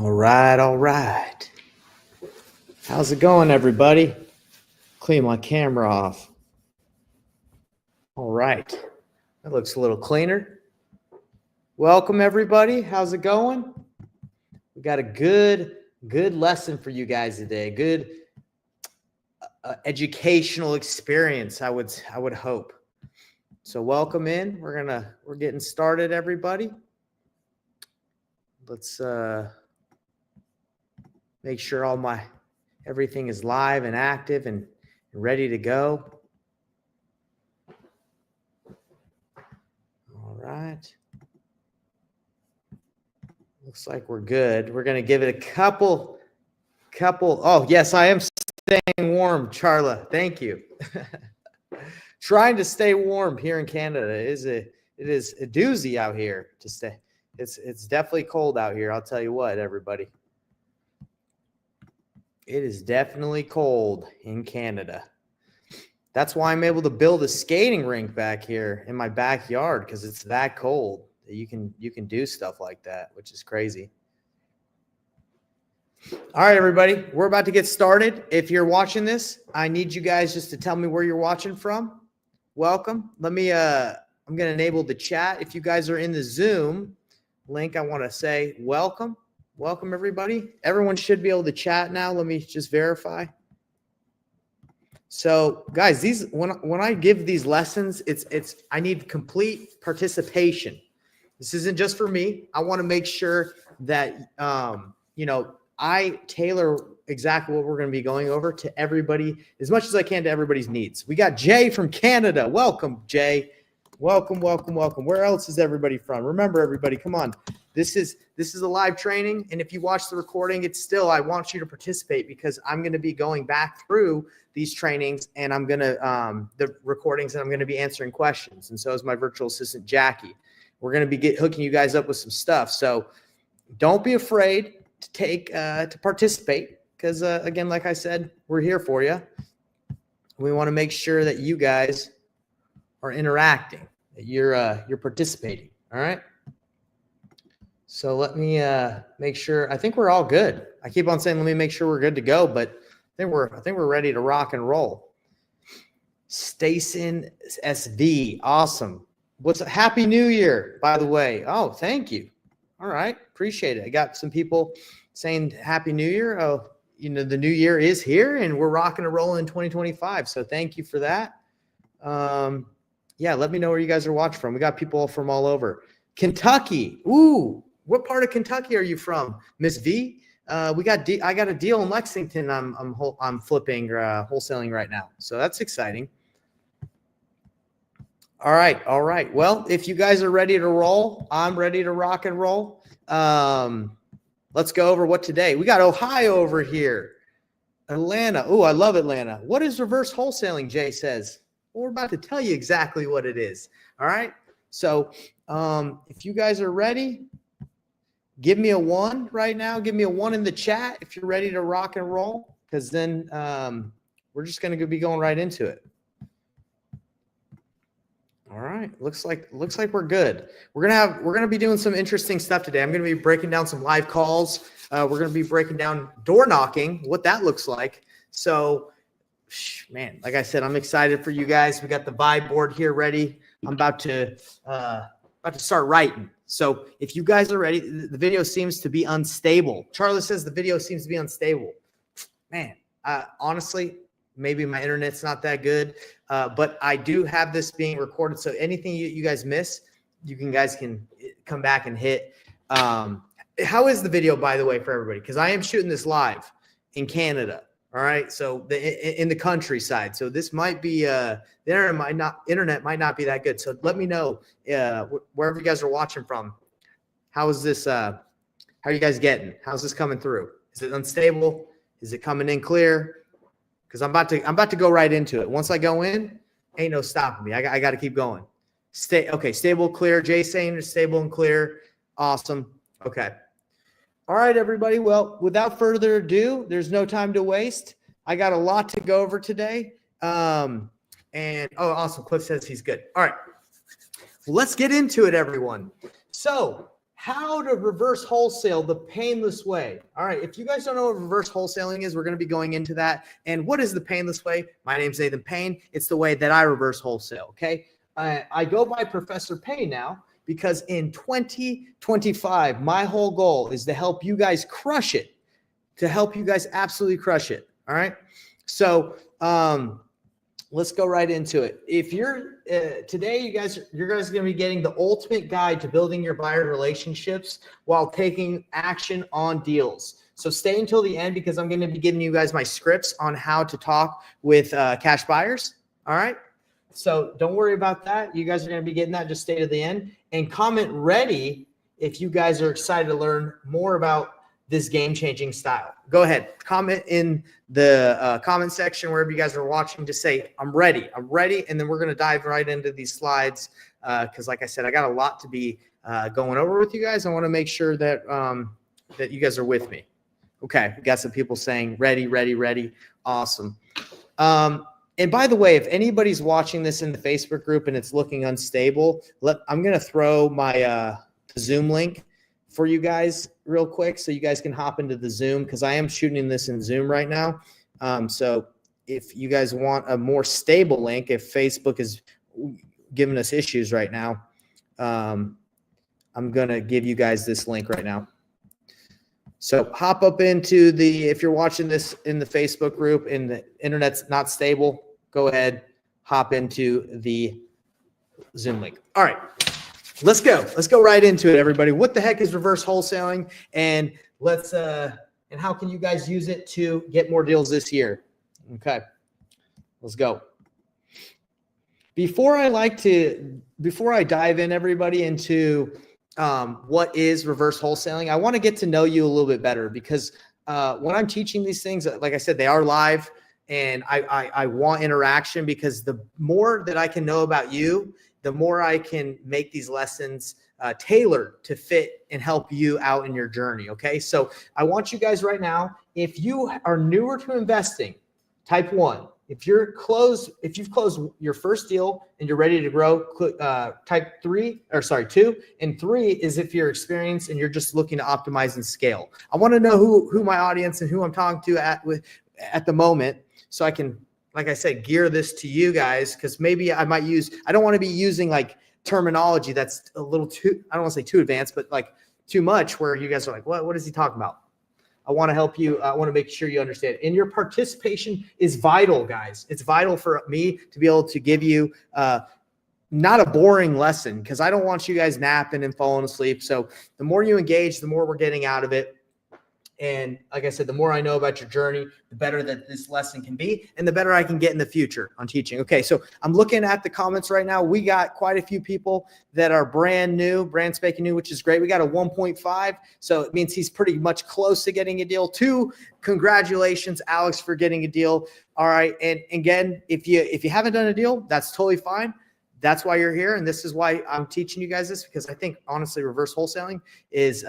All right, all right. How's it going, everybody? Clean my camera off. All right. That looks a little cleaner. Welcome, everybody. How's it going? We got a good lesson for you guys today. Good educational experience, I would hope. So welcome in. We're getting started, everybody. Let's make sure everything is live and active and ready to go. All right. Looks like we're good. We're going to give it a couple. Oh, yes, I am staying warm, Charla. Thank you. Trying to stay warm here in Canada. It is a doozy out here to stay. It's definitely cold out here. I'll tell you what, everybody. It is definitely cold in Canada. That's why I'm able to build a skating rink back here in my backyard, because it's that cold that you can do stuff like that, which is crazy. All right, everybody, we're about to get started. If you're watching this, I need you guys just to tell me where you're watching from. Welcome. I'm going to enable the chat. If you guys are in the Zoom link, I want to say welcome. Welcome, everybody. Everyone should be able to chat now. Let me just verify. So, guys, when I give these lessons, I need complete participation. This isn't just for me. I want to make sure that I tailor exactly what we're going to be going over to everybody as much as I can, to everybody's needs. We got Jay from Canada. Welcome, Jay. Welcome, welcome, welcome. Where else is everybody from? Remember, everybody, come on. This is a live training, and if you watch the recording, I want you to participate, because I'm going to be going back through these trainings, and I'm going to the recordings, and I'm going to be answering questions, and so is my virtual assistant Jackie. We're going to be hooking you guys up with some stuff, so don't be afraid to participate, because again, like I said, we're here for you. We want to make sure that you guys are interacting, that you're participating. All right. So let me make sure. I think we're all good. I keep on saying, let me make sure we're good to go, but I think we're ready to rock and roll. Stason SV, awesome. Happy New Year, by the way. Oh, thank you. All right, appreciate it. I got some people saying Happy New Year. Oh, the new year is here, and we're rocking and rolling in 2025. So thank you for that. Yeah, let me know where you guys are watching from. We got people from all over. Kentucky. Ooh, what part of Kentucky are you from, Miss V? I got a deal in Lexington. I'm flipping wholesaling right now, so that's exciting. All right. Well, if you guys are ready to roll, I'm ready to rock and roll. Let's go over what today. We got Ohio over here. Atlanta. Oh, I love Atlanta. What is reverse wholesaling, Jay says? Well, we're about to tell you exactly what it is. All right. So if you guys are ready, give me a 1 right now. Give me a 1 in the chat if you're ready to rock and roll, because then we're just going to be going right into it. All right. Looks like we're good. We're going to be doing some interesting stuff today. I'm going to be breaking down some live calls. We're going to be breaking down door knocking, what that looks like. So, man, like I said, I'm excited for you guys. We got the vibe board here ready. I'm about to start writing. So if you guys are ready, the video seems to be unstable. Charlie says the video seems to be unstable. Man, honestly, maybe my internet's not that good, but I do have this being recorded. So anything you guys miss, guys can come back and hit. How is the video, by the way, for everybody? Because I am shooting this live in Canada. All right, so in the countryside. So this might be the internet might not be that good. So let me know wherever you guys are watching from. How is this? How are you guys getting? How's this coming through? Is it unstable? Is it coming in clear? Because I'm about to go right into it. Once I go in, ain't no stopping me. I got to keep going. Stable, clear. Jay saying it's stable and clear. Awesome. Okay. All right, everybody. Well, without further ado, there's no time to waste. I got a lot to go over today. Awesome. Cliff says he's good. All right. Well, let's get into it, everyone. So how to reverse wholesale the painless way. All right, if you guys don't know what reverse wholesaling is, we're going to be going into that. And what is the painless way? My name's Nathan Payne. It's the way that I reverse wholesale, okay? I go by Professor Payne now because in 2025, my whole goal is to help you guys crush it, to help you guys absolutely crush it, all right? So let's go right into it. If you're today, you're guys going to be getting the ultimate guide to building your buyer relationships while taking action on deals. So stay until the end because I'm going to be giving you guys my scripts on how to talk with cash buyers. All right. So don't worry about that. You guys are going to be getting that. Just stay to the end and comment ready if you guys are excited to learn more about this game-changing style. Go ahead, comment in the comment section wherever you guys are watching. Just say, I'm ready, and then we're going to dive right into these slides because like I said, I got a lot to be going over with you guys. I want to make sure that that you guys are with me. Okay, we got some people saying ready. Awesome. And by the way, if anybody's watching this in the Facebook group and it's looking unstable, I'm going to throw my Zoom link for you guys real quick so you guys can hop into the Zoom because I am shooting this in Zoom right now. So if you guys want a more stable link, if Facebook is giving us issues right now, I'm going to give you guys this link right now. So hop up into if you're watching this in the Facebook group and the internet's not stable, go ahead, hop into the Zoom link. All right. Let's go right into it, everybody. What the heck is reverse wholesaling, and and how can you guys use it to get more deals this year? Okay, let's go. Before I dive in, everybody, into what is reverse wholesaling, I want to get to know you a little bit better because when I'm teaching these things, like I said, they are live, and I want interaction because the more that I can know about you, the more I can make these lessons tailored to fit and help you out in your journey. Okay. So I want you guys right now, if you are newer to investing, type 1. If you've closed your first deal and you're ready to grow, type 2. And 3 is if you're experienced and you're just looking to optimize and scale. I want to know who my audience and who I'm talking to at the moment, so I can, like I said, gear this to you guys, because maybe I don't want to be using like terminology that's a little too, I don't want to say too advanced, but like too much where you guys are like, what is he talking about? I want to help you. I want to make sure you understand. And your participation is vital, guys. It's vital for me to be able to give you not a boring lesson, because I don't want you guys napping and falling asleep. So the more you engage, the more we're getting out of it. And like I said, the more I know about your journey, the better that this lesson can be, and the better I can get in the future on teaching. Okay, so I'm looking at the comments right now. We got quite a few people that are brand spanking new, which is great. We got a 1.5, so it means he's pretty much close to getting a deal. 2, congratulations, Alex, for getting a deal. All right, and again, if you haven't done a deal, that's totally fine. That's why you're here, and this is why I'm teaching you guys this, because I think honestly, reverse wholesaling is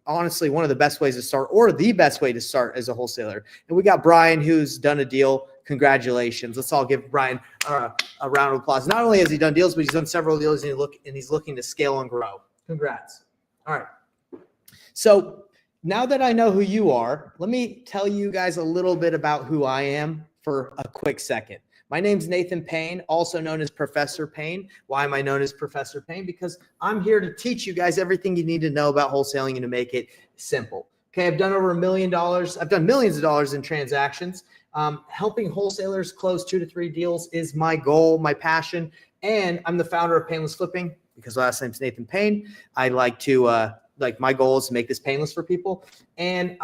honestly one of the best ways to start, or the best way to start as a wholesaler. And we got Brian, who's done a deal. Congratulations! Let's all give Brian a round of applause. Not only has he done deals, but he's done several deals, and he's looking to scale and grow. Congrats! All right. So now that I know who you are, let me tell you guys a little bit about who I am for a quick second. My name's Nathan Payne, also known as Professor Payne. Why am I known as Professor Payne? Because I'm here to teach you guys everything you need to know about wholesaling and to make it simple. Okay, I've done over $1 million. I've done millions of dollars in transactions. Helping wholesalers close 2 to 3 deals is my goal, my passion. And I'm the founder of Painless Flipping, because last name's Nathan Payne. I like to, my goal is to make this painless for people. And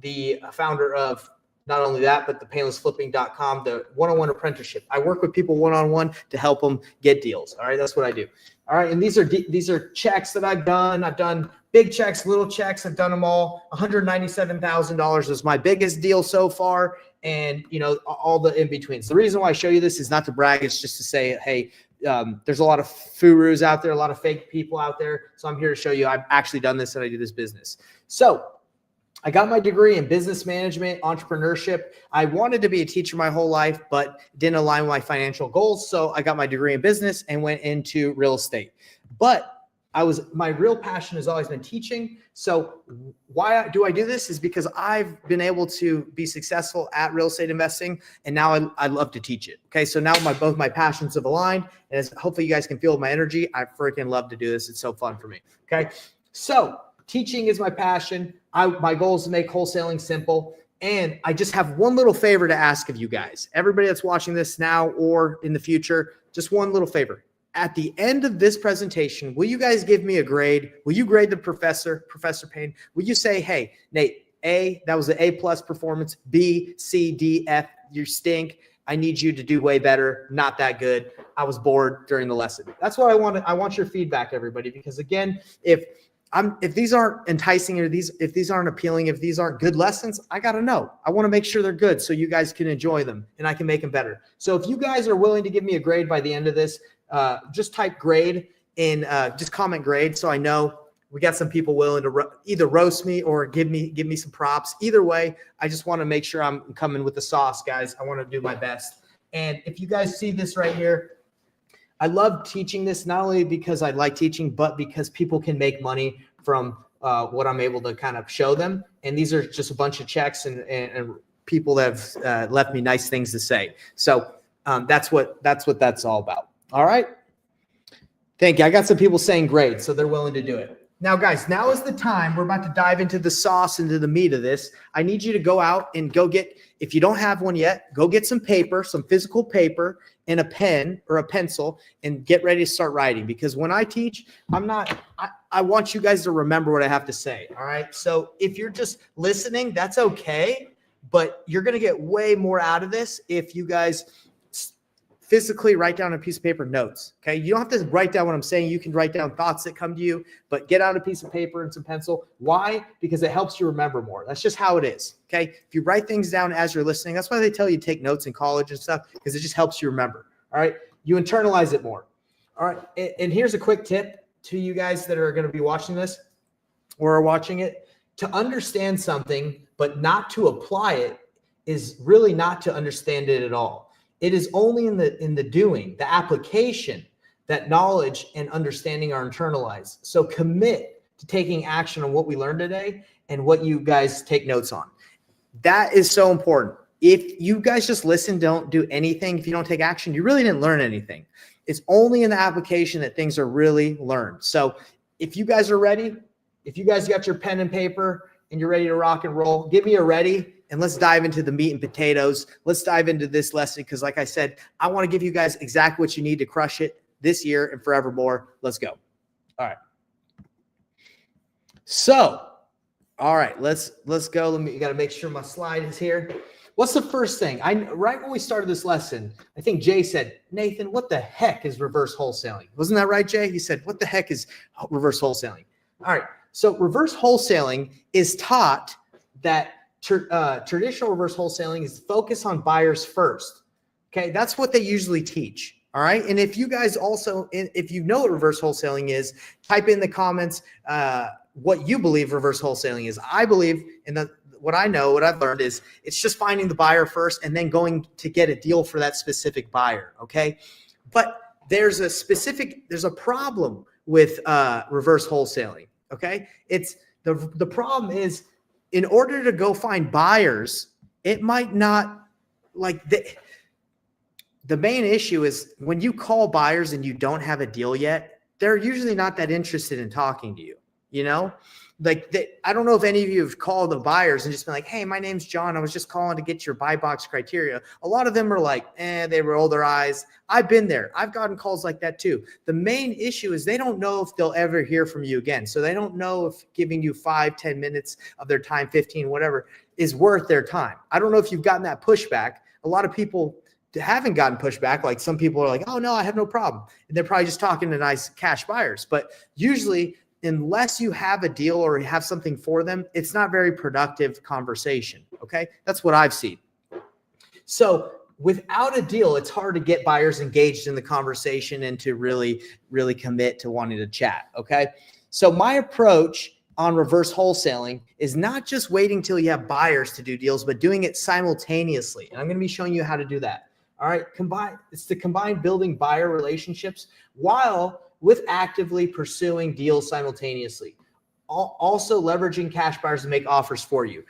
the founder of not only that, but the painlessflipping.com, the one-on-one apprenticeship. I work with people one-on-one to help them get deals. All right, that's what I do. All right, and these are checks that I've done. I've done big checks, little checks. I've done them all. $197,000 was my biggest deal so far, and all the in-betweens. The reason why I show you this is not to brag. It's just to say, hey, there's a lot of gurus out there, a lot of fake people out there. So I'm here to show you I've actually done this and I do this business. So I got my degree in business management, entrepreneurship. I wanted to be a teacher my whole life, but didn't align with my financial goals. So I got my degree in business and went into real estate. But my real passion has always been teaching. So why do I do this is because I've been able to be successful at real estate investing, and now I love to teach it. Okay, so now both my passions have aligned, and as hopefully you guys can feel my energy. I freaking love to do this. It's so fun for me. Okay, so teaching is my passion. My goal is to make wholesaling simple. And I just have one little favor to ask of you guys, everybody that's watching this now or in the future, just one little favor. At the end of this presentation, will you guys give me a grade? Will you grade the Professor Payne? Will you say, hey, Nate, A, that was an A+ performance, B, C, D, F, you stink. I need you to do way better. Not that good. I was bored during the lesson. That's what I want. I want your feedback, everybody, because again, if these aren't enticing or if these aren't appealing, if these aren't good lessons, I got to know. I want to make sure they're good so you guys can enjoy them and I can make them better. So if you guys are willing to give me a grade by the end of this, just type grade in, just comment grade. So I know we got some people willing to either roast me or give me some props. Either way, I just want to make sure I'm coming with the sauce, guys. I want to do my best. And if you guys see this right here, I love teaching this, not only because I like teaching, but because people can make money from what I'm able to kind of show them. And these are just a bunch of checks and people that have left me nice things to say. So that's what that's all about. All right. Thank you. I got some people saying great, so they're willing to do it. Now, guys, now is the time. We're about to dive into the sauce, into the meat of this. I need you to go out and go get, if you don't have one yet, go get some paper, some physical paper and a pen or a pencil and get ready to start writing. Because when I teach, I want you guys to remember what I have to say. All right. So if you're just listening, that's okay. But you're going to get way more out of this if you guys physically write down a piece of paper notes. Okay. You don't have to write down what I'm saying. You can write down thoughts that come to you, but get out a piece of paper and some pencil. Why? Because it helps you remember more. That's just how it is. Okay. If you write things down as you're listening, that's why they tell you to take notes in college and stuff, because it just helps you remember. All right. You internalize it more. All right. And here's a quick tip to you guys that are going to be watching this or are watching it. To understand something, but not to apply it is really not to understand it at all. It is only in the doing, the application, that knowledge and understanding are internalized. So commit to taking action on what we learned today and what you guys take notes on. That is so important. If you guys just listen, don't do anything, if you don't take action, you really didn't learn anything. It's only in the application that things are really learned. So if you guys are ready, if you guys got your pen and paper and you're ready to rock and roll, give me a ready. And let's dive into the meat and potatoes. Let's dive into this lesson because, like I said, I want to give you guys exactly what you need to crush it this year and forevermore. Let's go. All right. So, all right, let's go. You got to make sure my slide is here. What's the first thing? Right when we started this lesson, I think Jay said, Nathan, what the heck is reverse wholesaling? Wasn't that right, Jay? He said, what the heck is reverse wholesaling? All right. So reverse wholesaling is taught that traditional reverse wholesaling is focus on buyers first. Okay, that's what they usually teach. All right, and if you guys also, if you know what reverse wholesaling is, type in the comments what you believe reverse wholesaling is. I believe what I know, what I've learned is it's just finding the buyer first and then going to get a deal for that specific buyer. Okay, but there's a problem with reverse wholesaling. Okay, it's the problem is, in order to go find buyers, it might not, like, the main issue is when you call buyers and you don't have a deal yet, they're usually not that interested in talking to you. You know, like I don't know if any of you have called the buyers and just been like, hey, my name's John. I was just calling to get your buy box criteria. A lot of them are like, they roll their eyes. I've been there. I've gotten calls like that too. The main issue is they don't know if they'll ever hear from you again. So they don't know if giving you 5-10 minutes of their time, 15, whatever, is worth their time. I don't know if you've gotten that pushback. A lot of people haven't gotten pushback. Like some people are like, oh no, I have no problem. And they're probably just talking to nice cash buyers. But usually, unless you have a deal or have something for them, it's not very productive conversation. Okay. That's what I've seen. So without a deal, it's hard to get buyers engaged in the conversation and to really, really commit to wanting to chat. Okay. So my approach on reverse wholesaling is not just waiting till you have buyers to do deals, but doing it simultaneously. And I'm going to be showing you how to do that. All right. It's to combine building buyer relationships while with actively pursuing deals simultaneously. Also leveraging cash buyers to make offers for you.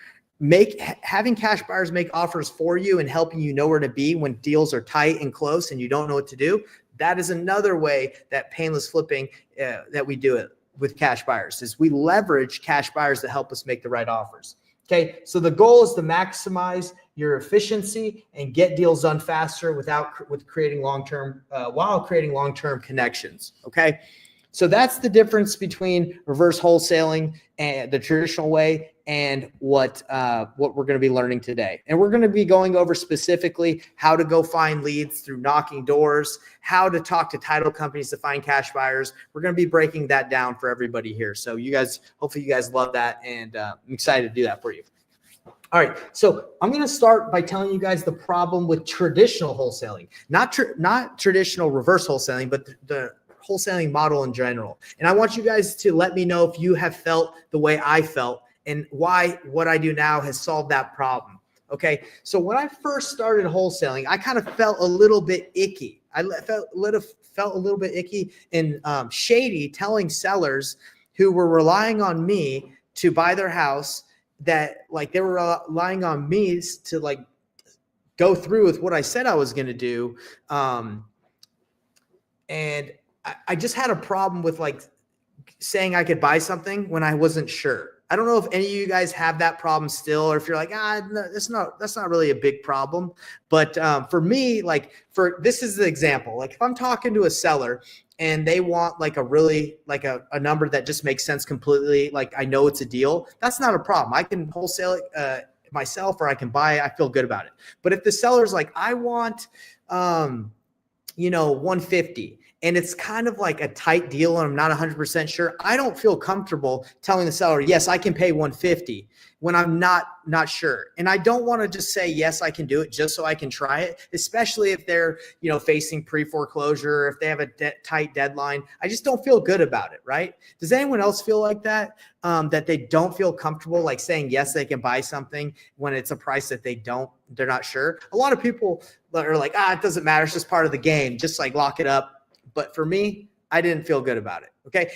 Having cash buyers make offers for you and helping you know where to be when deals are tight and close and you don't know what to do. That is another way that painless flipping that we do it with cash buyers is we leverage cash buyers to help us make the right offers. Okay, so the goal is to maximize your efficiency and get deals done faster with creating long-term while creating long-term connections. Okay, so that's the difference between reverse wholesaling and the traditional way and what we're going to be learning today. And we're going to be going over specifically how to go find leads through knocking doors, how to talk to title companies to find cash buyers. We're going to be breaking that down for everybody here. So you guys, hopefully you guys love that, and I'm excited to do that for you. All right, so I'm going to start by telling you guys the problem with traditional wholesaling, not traditional reverse wholesaling, but the wholesaling model in general. And I want you guys to let me know if you have felt the way I felt and why what I do now has solved that problem. Okay, so when I first started wholesaling, I kind of felt a little bit icky. I felt a little bit icky and shady, telling sellers who were relying on me to buy their house that like they were relying on me to like go through with what I said I was going to do. And I just had a problem with like saying I could buy something when I wasn't sure. I don't know if any of you guys have that problem still, or if you're like, no, that's not really a big problem. But for me, this is the example. Like if I'm talking to a seller and they want like a number that just makes sense completely, like I know it's a deal, that's not a problem. I can wholesale it myself, or I can buy it. I feel good about it. But if the seller's like, I want, 150. And it's kind of like a tight deal and I'm not 100% sure, I don't feel comfortable telling the seller, yes, I can pay 150 when I'm not sure. And I don't want to just say, yes, I can do it just so I can try it, especially if they're, facing pre-foreclosure, if they have a tight deadline. I just don't feel good about it, right? Does anyone else feel like that? That they don't feel comfortable like saying, yes, they can buy something when it's a price that they're not sure. A lot of people are like, it doesn't matter. It's just part of the game. Just like lock it up. But for me, I didn't feel good about it. Okay.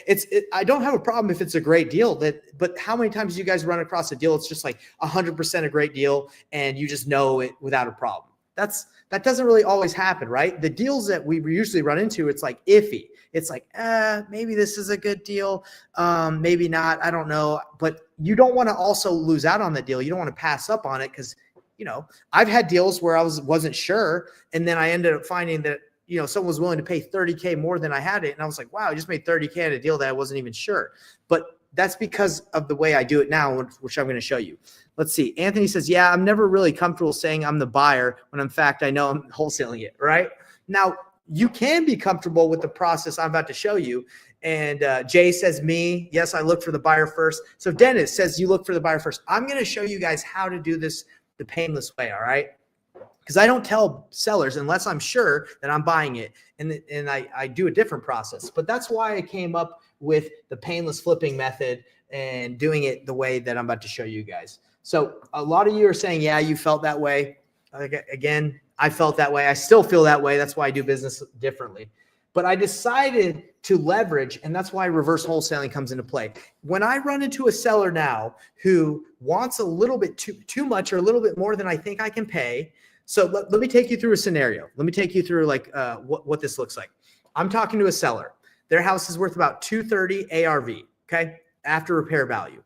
I don't have a problem if it's a great deal, but how many times do you guys run across a deal? It's just like 100% a great deal and you just know it without a problem. That doesn't really always happen, right? The deals that we usually run into, it's like iffy. It's like, maybe this is a good deal. Maybe not. I don't know. But you don't want to also lose out on the deal. You don't want to pass up on it because, I've had deals where I wasn't sure. And then I ended up finding that, someone was willing to pay $30K more than I had it. And I was like, wow, I just made $30K on a deal that I wasn't even sure. But that's because of the way I do it now, which I'm going to show you. Let's see. Anthony says, yeah, I'm never really comfortable saying I'm the buyer when in fact I know I'm wholesaling it, right? Now, you can be comfortable with the process I'm about to show you. And Jay says yes, I look for the buyer first. So Dennis says you look for the buyer first. I'm going to show you guys how to do this the painless way, all right? Because I don't tell sellers unless I'm sure that I'm buying it, and I do a different process. But that's why I came up with the painless flipping method and doing it the way that I'm about to show you guys. So a lot of you are saying, yeah, you felt that way. Again, I felt that way. I still feel that way. That's why I do business differently. But I decided to leverage, and that's why reverse wholesaling comes into play. When I run into a seller now who wants a little bit too much or a little bit more than I think I can pay. So let me take you through a scenario. Let me take you through like what this looks like. I'm talking to a seller. Their house is worth about $230 ARV, okay, after repair value.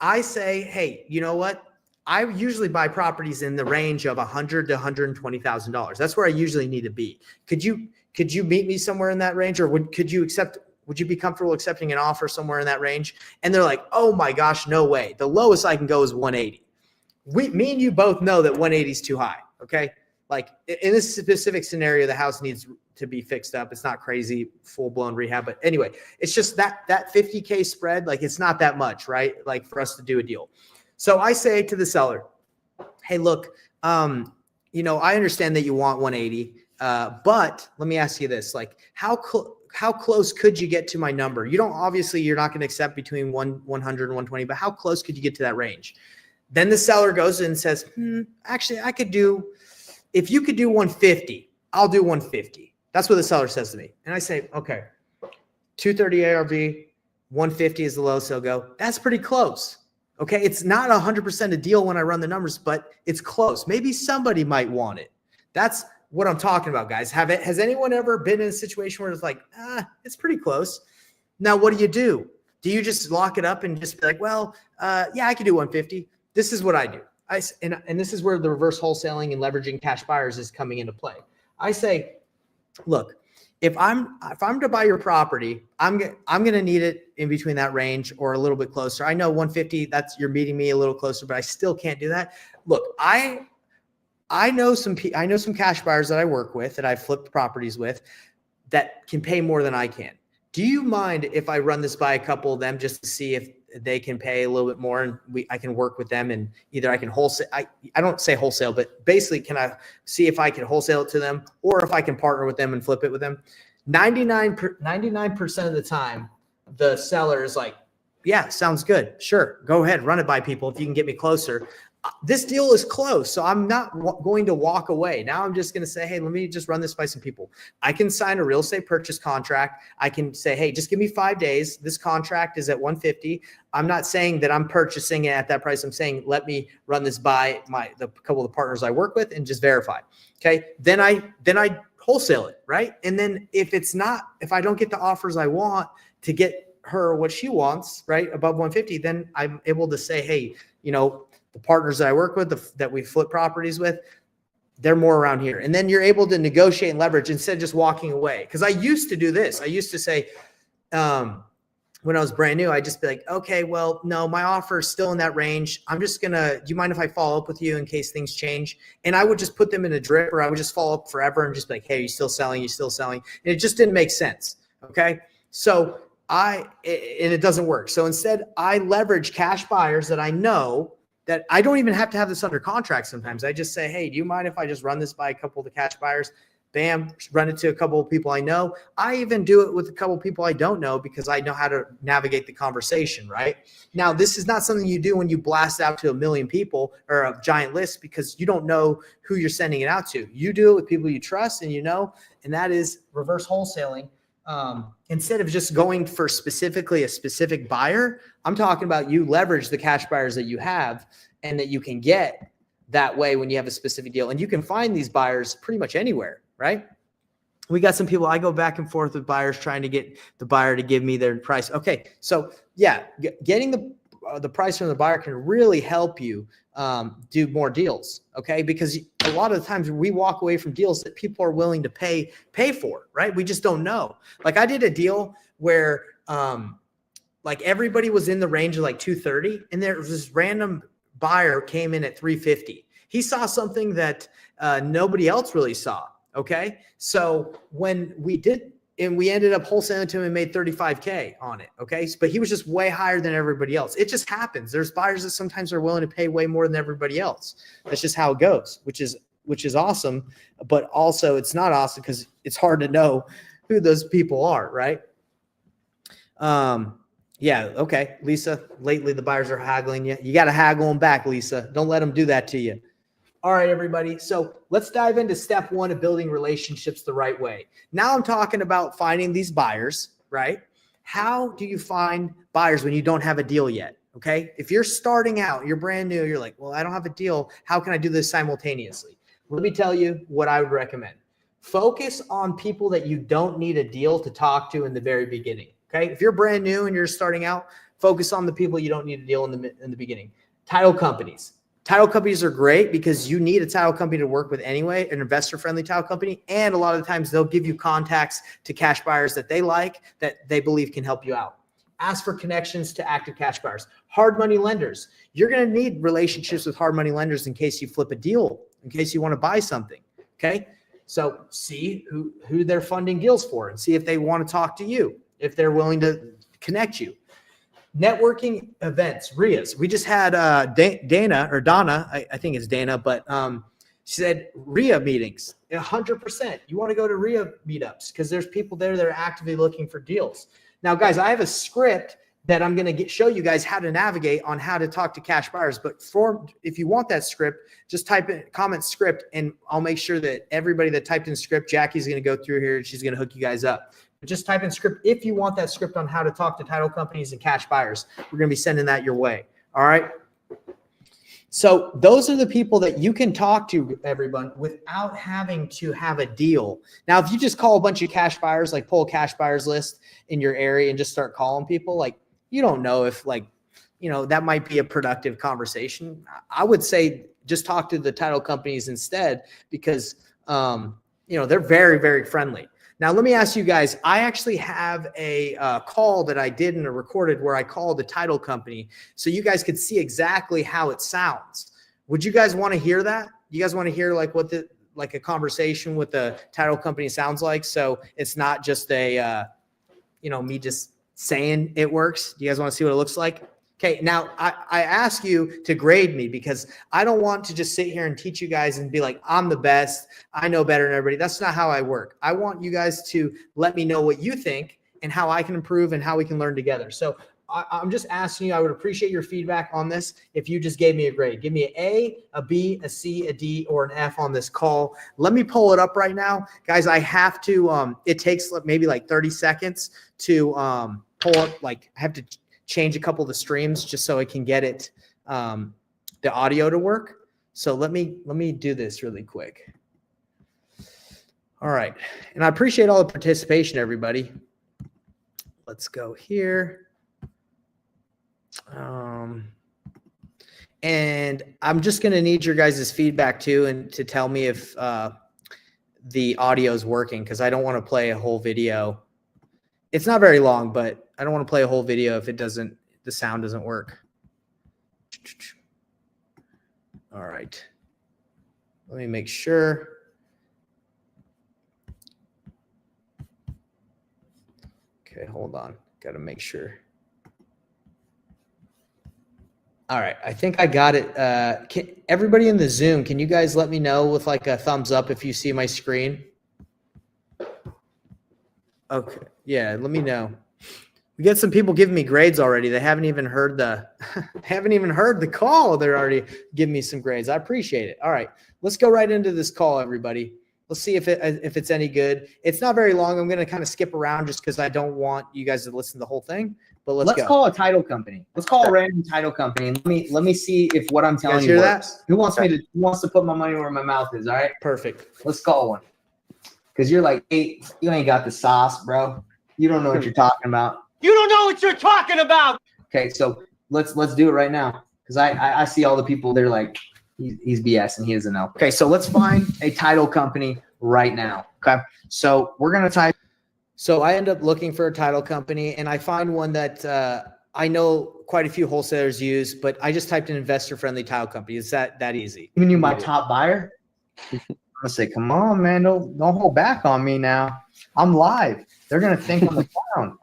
I say, hey, you know what? I usually buy properties in the range of $100,000 to $120,000. That's where I usually need to be. Could you meet me somewhere in that range, or would you be comfortable accepting an offer somewhere in that range? And they're like, oh my gosh, no way. The lowest I can go is 180. Me and you both know that 180 is too high. Okay. Like in this specific scenario, the house needs to be fixed up. It's not crazy, full blown rehab, but anyway, it's just that $50K spread. Like it's not that much, right? Like for us to do a deal. So I say to the seller, hey, look, I understand that you want 180, but let me ask you this, like how close could you get to my number? You're not going to accept between 100 and 120, but how close could you get to that range? Then the seller goes and says, actually, if you could do 150, I'll do 150. That's what the seller says to me. And I say, okay, 230 ARV, 150 is the lowest they'll go. That's pretty close. Okay. It's not 100% a deal when I run the numbers, but it's close. Maybe somebody might want it. That's what I'm talking about, guys. Has anyone ever been in a situation where it's like, it's pretty close? Now, what do? Do you just lock it up and just be like, well, yeah, I can do 150. This is what I do. And this is where the reverse wholesaling and leveraging cash buyers is coming into play. I say, look, if I'm to buy your property, I'm going to need it in between that range or a little bit closer. I know 150, you're meeting me a little closer, but I still can't do that. Look, I know some cash buyers that I work with, that I've flipped properties with, that can pay more than I can. Do you mind if I run this by a couple of them just to see if they can pay a little bit more, and I can work with them, and either I can wholesale. I don't say wholesale, but basically, can I see if I can wholesale it to them, or if I can partner with them and flip it with them? 99% of the time, the seller is like, yeah, sounds good. Sure. Go ahead. Run it by people. If you can get me closer. This deal is close, so I'm not going to walk away. Now I'm just going to say, hey, let me just run this by some people. I can sign a real estate purchase contract. I can say, hey, just give me 5 days. This contract is at 150. I'm not saying that I'm purchasing it at that price. I'm saying, let me run this by the couple of the partners I work with and just verify. Okay. Then I wholesale it. Right. And then if I don't get the offers I want to get her what she wants, right, above 150, then I'm able to say, hey, the partners that I work with, that we flip properties with, they're more around here. And then you're able to negotiate and leverage instead of just walking away. Because I used to do this. I used to say, when I was brand new, I'd just be like, okay, well, no, my offer is still in that range. I'm just going to, do you mind if I follow up with you in case things change? And I would just put them in a drip, or I would just follow up forever and just be like, hey, you still selling? You still selling? And it just didn't make sense. Okay. So and it doesn't work. So instead, I leverage cash buyers that I know, that I don't even have to have this under contract sometimes. I just say, hey, do you mind if I just run this by a couple of the cash buyers? Bam, run it to a couple of people I know. I even do it with a couple of people I don't know, because I know how to navigate the conversation, right? Now, this is not something you do when you blast out to 1 million people or a giant list, because you don't know who you're sending it out to. You do it with people you trust and and that is reverse wholesaling. Instead of just going for specifically a specific buyer, I'm talking about you leverage the cash buyers that you have and that you can get that way when you have a specific deal. And you can find these buyers pretty much anywhere, right? We got some people, I go back and forth with buyers trying to get the buyer to give me their price. Okay. So yeah, getting the price from the buyer can really help you do more deals. Okay. Because a lot of the times we walk away from deals that people are willing to pay for, right? We just don't know. Like I did a deal where like everybody was in the range of like 230, and there was this random buyer came in at 350. He saw something that nobody else really saw. Okay. So when we did, and we ended up wholesaling to him and made 35K on it. Okay. But he was just way higher than everybody else. It just happens. There's buyers that sometimes are willing to pay way more than everybody else. That's just how it goes, which is awesome. But also it's not awesome because it's hard to know who those people are. Right. Yeah. Okay. Lisa, lately the buyers are haggling you. You got to haggle them back, Lisa. Don't let them do that to you. All right, everybody. So let's dive into step 1 of building relationships the right way. Now I'm talking about finding these buyers, right? How do you find buyers when you don't have a deal yet? Okay. If you're starting out, you're brand new, you're like, well, I don't have a deal. How can I do this simultaneously? Let me tell you what I would recommend. Focus on people that you don't need a deal to talk to in the very beginning. Okay. If you're brand new and you're starting out, focus on the people you don't need a deal in the beginning. Title companies. Title companies are great because you need a title company to work with anyway, an investor-friendly title company. And a lot of the times they'll give you contacts to cash buyers that they like, that they believe can help you out. Ask for connections to active cash buyers. Hard money lenders. You're going to need relationships with hard money lenders in case you flip a deal, in case you want to buy something. Okay. So see who they're funding deals for and see if they want to talk to you, if they're willing to connect you. Networking events, RIAs. We just had Donna, I think it's Dana, but she said RIA meetings, 100%. You want to go to RIA meetups because there's people there that are actively looking for deals. Now, guys, I have a script that I'm going to show you guys how to navigate on how to talk to cash buyers. But if you want that script, just type in comment script, and I'll make sure that everybody that typed in script, Jackie's going to go through here and she's going to hook you guys up. Just type in script if you want that script on how to talk to title companies and cash buyers. We're going to be sending that your way. All right. So those are the people that you can talk to, everyone, without having to have a deal. Now, if you just call a bunch of cash buyers, like pull a cash buyers list in your area and just start calling people, like, you don't know if, like, you know, that might be a productive conversation. I would say just talk to the title companies instead, because, you know, they're very, very friendly. Now, let me ask you guys, I actually have a call that I did and recorded where I called the title company so you guys could see exactly how it sounds. Would you guys want to hear that? You guys want to hear like what the, like a conversation with the title company sounds like? So it's not just a, you know, me just saying it works. Do you guys want to see what it looks like? Okay, now I ask you to grade me because I don't want to just sit here and teach you guys and be like, I'm the best, I know better than everybody. That's not how I work. I want you guys to let me know what you think and how I can improve and how we can learn together. So I'm just asking you, I would appreciate your feedback on this if you just gave me a grade. Give me an A, a B, a C, a D, or an F on this call. Let me pull it up right now. Guys, I have to, it takes maybe like 30 seconds to pull up, like I have to change a couple of the streams just so I can get it, the audio to work. So let me do this really quick. All right. And I appreciate all the participation, everybody. Let's go here. And I'm just going to need your guys' feedback too, and to tell me if the audio is working, because I don't want to play a whole video. It's not very long, but I don't want to play a whole video if it doesn't, the sound doesn't work. All right. Let me make sure. Okay, hold on. Got to make sure. All right, I think I got it. Everybody in the Zoom, can you guys let me know with like a thumbs up if you see my screen? Okay, yeah, let me know. We get some people giving me grades already. They haven't even heard the call. They're already giving me some grades. I appreciate it. All right, let's go right into this call, everybody. Let's see if it's any good. It's not very long. I'm going to kind of skip around just because I don't want you guys to listen to the whole thing. But let's go. Call a title company. Let's call a random title company. And let me see if what I'm telling you works. Who wants to put my money where my mouth is? All right. Perfect. Let's call one. Because you're like, hey, you ain't got the sauce, bro. You don't know what you're talking about. You don't know what you're talking about. Okay, so let's do it right now. Because I see all the people. They're like, he's BS and he doesn't know. Okay, so let's find a title company right now. Okay, so we're gonna type. So I end up looking for a title company, and I find one that I know quite a few wholesalers use, but I just typed in investor-friendly title company. It's that easy. Even you, my top buyer. I'm gonna say, come on, man, don't hold back on me now. I'm live. They're gonna think I'm the clown.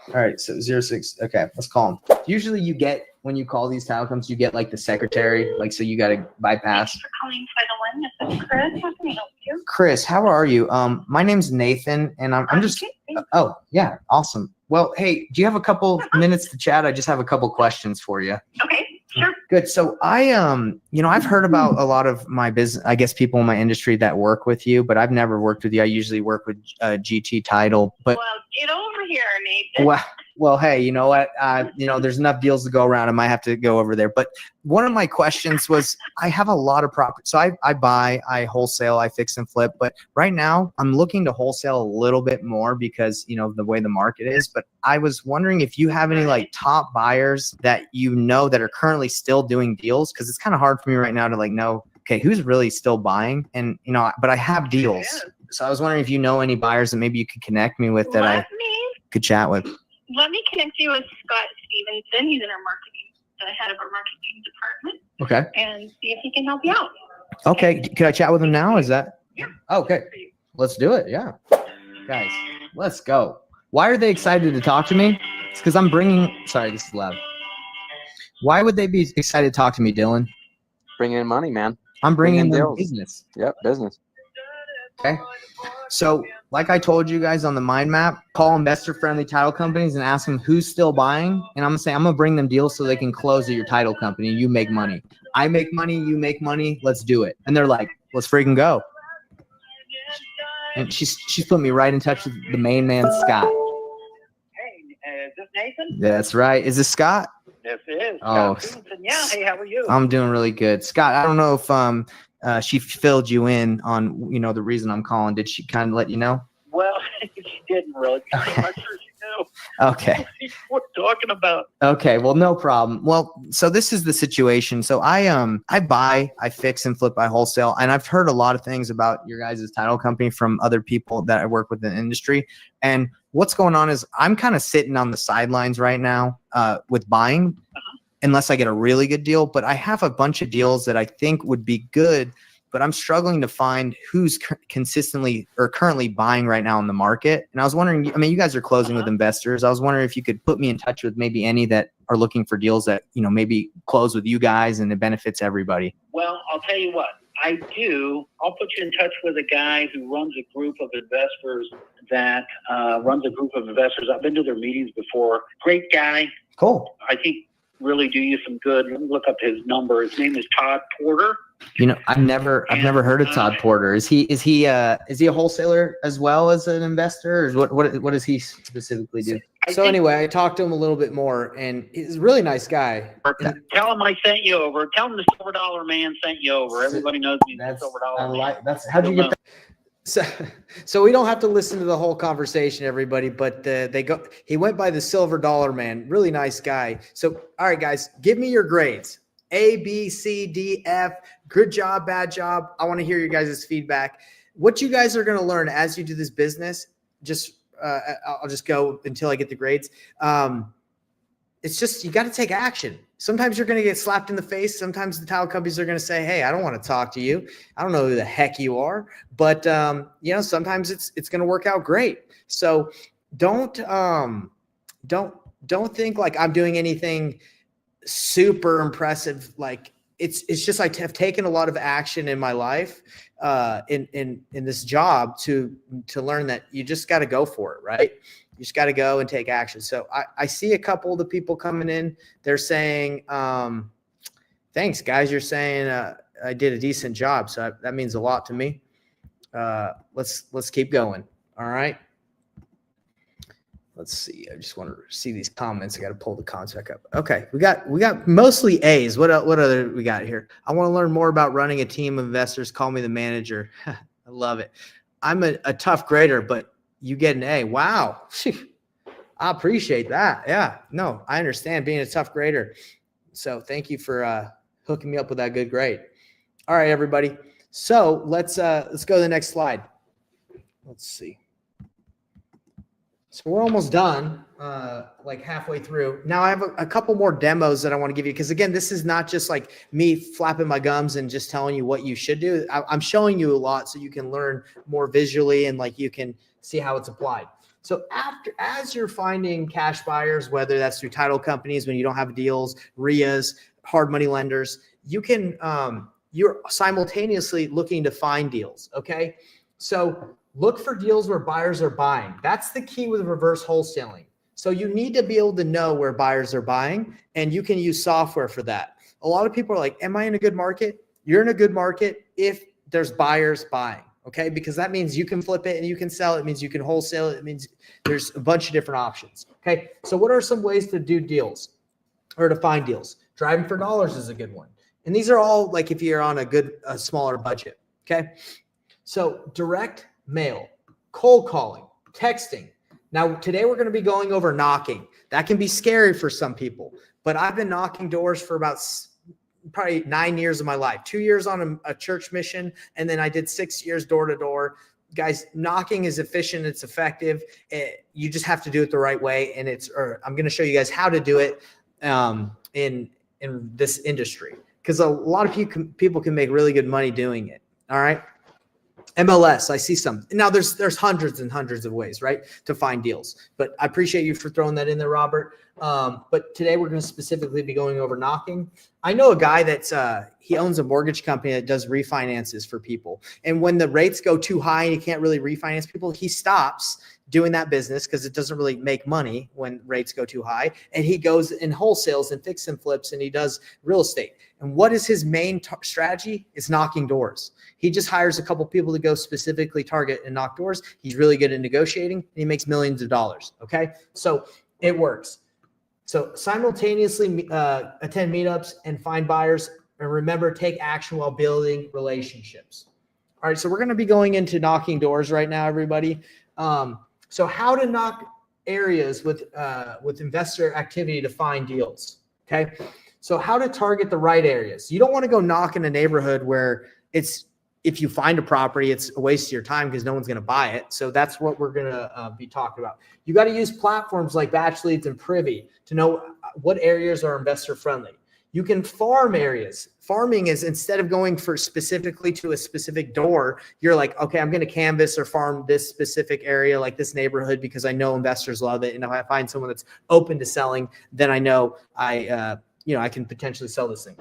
All right, so 06. Okay, let's call them. Usually, you get when you call these title companies, you get like the secretary, like so you got to bypass. Thanks for calling Title One. This is Chris. How can I help you? Chris, how are you? My name's Nathan, and I'm just. Oh, yeah, awesome. Well, hey, do you have a couple minutes to chat? I just have a couple questions for you. Okay, sure. Good. So I've heard about a lot of my business, I guess people in my industry that work with you, but I've never worked with you. I usually work with GT Title. But well, get over here, Nathan. Well, hey, you know what? There's enough deals to go around. I might have to go over there. But one of my questions was, I have a lot of property. So I buy, I wholesale, I fix and flip. But right now, I'm looking to wholesale a little bit more because, the way the market is. But I was wondering if you have any like top buyers that that are currently still doing deals, because it's kind of hard for me right now to like know, okay, who's really still buying? And, but I have deals. So I was wondering if you know any buyers that maybe you could connect me with that I could chat with. Let me connect you with Scott Stevenson. He's in our the head of our marketing department. Okay. And see if he can help you out. Okay. Could I chat with him now? Is that? Yeah. Okay. Let's do it. Yeah. Guys, let's go. Why are they excited to talk to me? It's because I'm sorry, this is loud. Why would they be excited to talk to me, Dylan? Bringing in money, man. I'm bringing them deals. business. Yep, business. Okay. So like I told you guys on the mind map, call investor-friendly title companies and ask them who's still buying. And I'm going to say, I'm going to bring them deals so they can close at your title company. You make money. I make money. You make money. Let's do it. And they're like, let's freaking go. And she's put me right in touch with the main man, Scott. Hey, is this Nathan? That's right. Is this Scott? This is. Oh, Scott Stevenson. Yeah. Hey, how are you? I'm doing really good. Scott, I don't know if she filled you in on, the reason I'm calling. Did she kind of let you know? Well, she didn't really. I'm not sure she knew. Okay. What we're talking about. Okay. Well, no problem. Well, so this is the situation. So I buy, I fix and flip, I wholesale, and I've heard a lot of things about your guys' title company from other people that I work with in the industry. And what's going on is I'm kind of sitting on the sidelines right now with buying, unless I get a really good deal. But I have a bunch of deals that I think would be good, but I'm struggling to find who's consistently or currently buying right now in the market. And I was wondering, I mean, you guys are closing with investors. I was wondering if you could put me in touch with maybe any that are looking for deals that, maybe close with you guys and it benefits everybody. Well, I'll tell you what. I do. I'll put you in touch with a guy who runs a group of investors I've been to their meetings before. Great guy. Cool. I think really do you some good. Let me look up his number. His name is Todd Porter. I've never heard of Todd Porter. Is he a wholesaler as well as an investor, or what does he specifically do? So anyway, I talked to him a little bit more, and he's a really nice guy. Tell him I sent you over. Tell him the Silver Dollar Man sent you over. Everybody knows me as the Silver Dollar Man. How'd you get that? So we don't have to listen to the whole conversation, everybody, but he went by the Silver Dollar Man. Really nice guy. So, all right, guys, give me your grades. A, B, C, D, F. Good job, bad job. I want to hear your guys' feedback. What you guys are going to learn as you do this business, I'll just go until I get the grades. It's just, you got to take action. Sometimes you're going to get slapped in the face. Sometimes the title companies are going to say, hey, I don't want to talk to you. I don't know who the heck you are. But, sometimes it's going to work out great. So don't think like I'm doing anything super impressive. Like it's just, I have taken a lot of action in my life, in this job to learn that you just got to go for it. Right. You just got to go and take action. So I see a couple of the people coming in. They're saying, thanks guys. You're saying, I did a decent job. So that means a lot to me. Let's keep going. All right. Let's see. I just want to see these comments. I got to pull the contact up. Okay. We got mostly A's. What other we got here? I want to learn more about running a team of investors. Call me the manager. I love it. I'm a tough grader, but you get an A. Wow. I appreciate that. Yeah. No, I understand being a tough grader. So thank you for hooking me up with that good grade. All right, everybody. So let's go to the next slide. Let's see. So we're almost done, like halfway through. Now I have a couple more demos that I want to give you, because again, this is not just like me flapping my gums and just telling you what you should do. I'm showing you a lot so you can learn more visually and like you can see how it's applied. So as you're finding cash buyers, whether that's through title companies when you don't have deals, RIAs, hard money lenders, you can you're simultaneously looking to find deals. Okay, so look for deals where buyers are buying. That's the key with reverse wholesaling. So you need to be able to know where buyers are buying, and you can use software for that. A lot of people are like, am I in a good market? You're in a good market if there's buyers buying, okay? Because that means you can flip it and you can sell it. It means you can wholesale it. It means there's a bunch of different options, okay? So what are some ways to do deals or to find deals? Driving for dollars is a good one. And these are all like if you're on a smaller budget, okay? So direct mail, cold calling, texting. Now, today we're going to be going over knocking. That can be scary for some people, but I've been knocking doors for about probably 9 years of my life, 2 years on a church mission. And then I did 6 years door to door. Guys, knocking is efficient. It's effective. You just have to do it the right way. And I'm going to show you guys how to do it in this industry, because a lot of people can make really good money doing it. All right. MLS, I see some. Now there's hundreds and hundreds of ways, right, to find deals. But I appreciate you for throwing that in there, Robert. But today we're going to specifically be going over knocking. I know a guy that's he owns a mortgage company that does refinances for people. And when the rates go too high and he can't really refinance people, he stops doing that business because it doesn't really make money when rates go too high. And he goes and wholesales and fix and flips and he does real estate. And what is his main strategy? It's knocking doors. He just hires a couple people to go specifically target and knock doors. He's really good at negotiating and he makes millions of dollars. Okay. So it works. So simultaneously attend meetups and find buyers, and remember, take action while building relationships. All right. So we're going to be going into knocking doors right now, everybody. So how to knock areas with investor activity to find deals. Okay. So how to target the right areas. You don't want to go knock in a neighborhood where if you find a property, it's a waste of your time because no one's going to buy it. So that's what we're going to be talking about. You got to use platforms like Batch Leads and Privy to know what areas are investor friendly. You can farm areas. Farming is, instead of going for specifically to a specific door, you're like, okay, I'm going to canvas or farm this specific area, like this neighborhood, because I know investors love it. And if I find someone that's open to selling, then I know I can potentially sell this thing.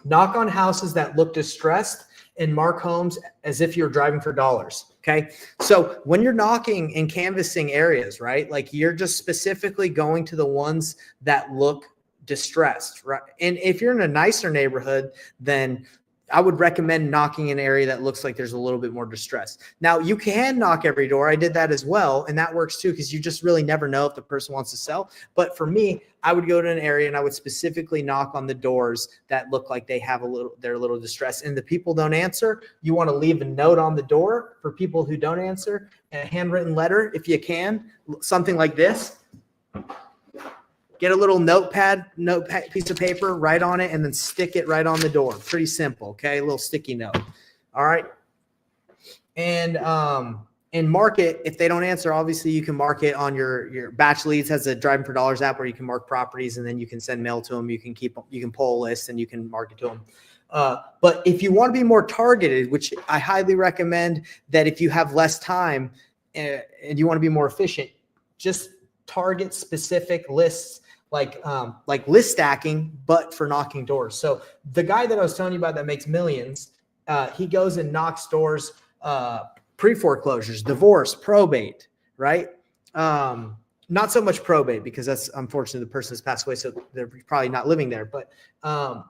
Knock on houses that look distressed and mark homes as if you're driving for dollars. Okay. So when you're knocking and canvassing areas, right? Like you're just specifically going to the ones that look distressed, right? And if you're in a nicer neighborhood, then I would recommend knocking an area that looks like there's a little bit more distress. Now you can knock every door. I did that as well. And that works too, because you just really never know if the person wants to sell. But for me, I would go to an area and I would specifically knock on the doors that look like they're a little distressed. And the people don't answer, you want to leave a note on the door for people who don't answer, a handwritten letter if you can, something like this. Get a little notepad piece of paper, write on it, and then stick it right on the door. Pretty simple, okay? A little sticky note. All right. And mark it. If they don't answer, obviously you can mark it on your Batch Leads has a Driving for Dollars app where you can mark properties and then you can send mail to them. You can pull a list and you can mark it to them. But if you want to be more targeted, which I highly recommend, that if you have less time and you want to be more efficient, just target specific lists. Like list stacking, but for knocking doors. So the guy that I was telling you about that makes millions, he goes and knocks doors, pre-foreclosures, divorce, probate, right? Not so much probate because that's unfortunately the person has passed away, so they're probably not living there. But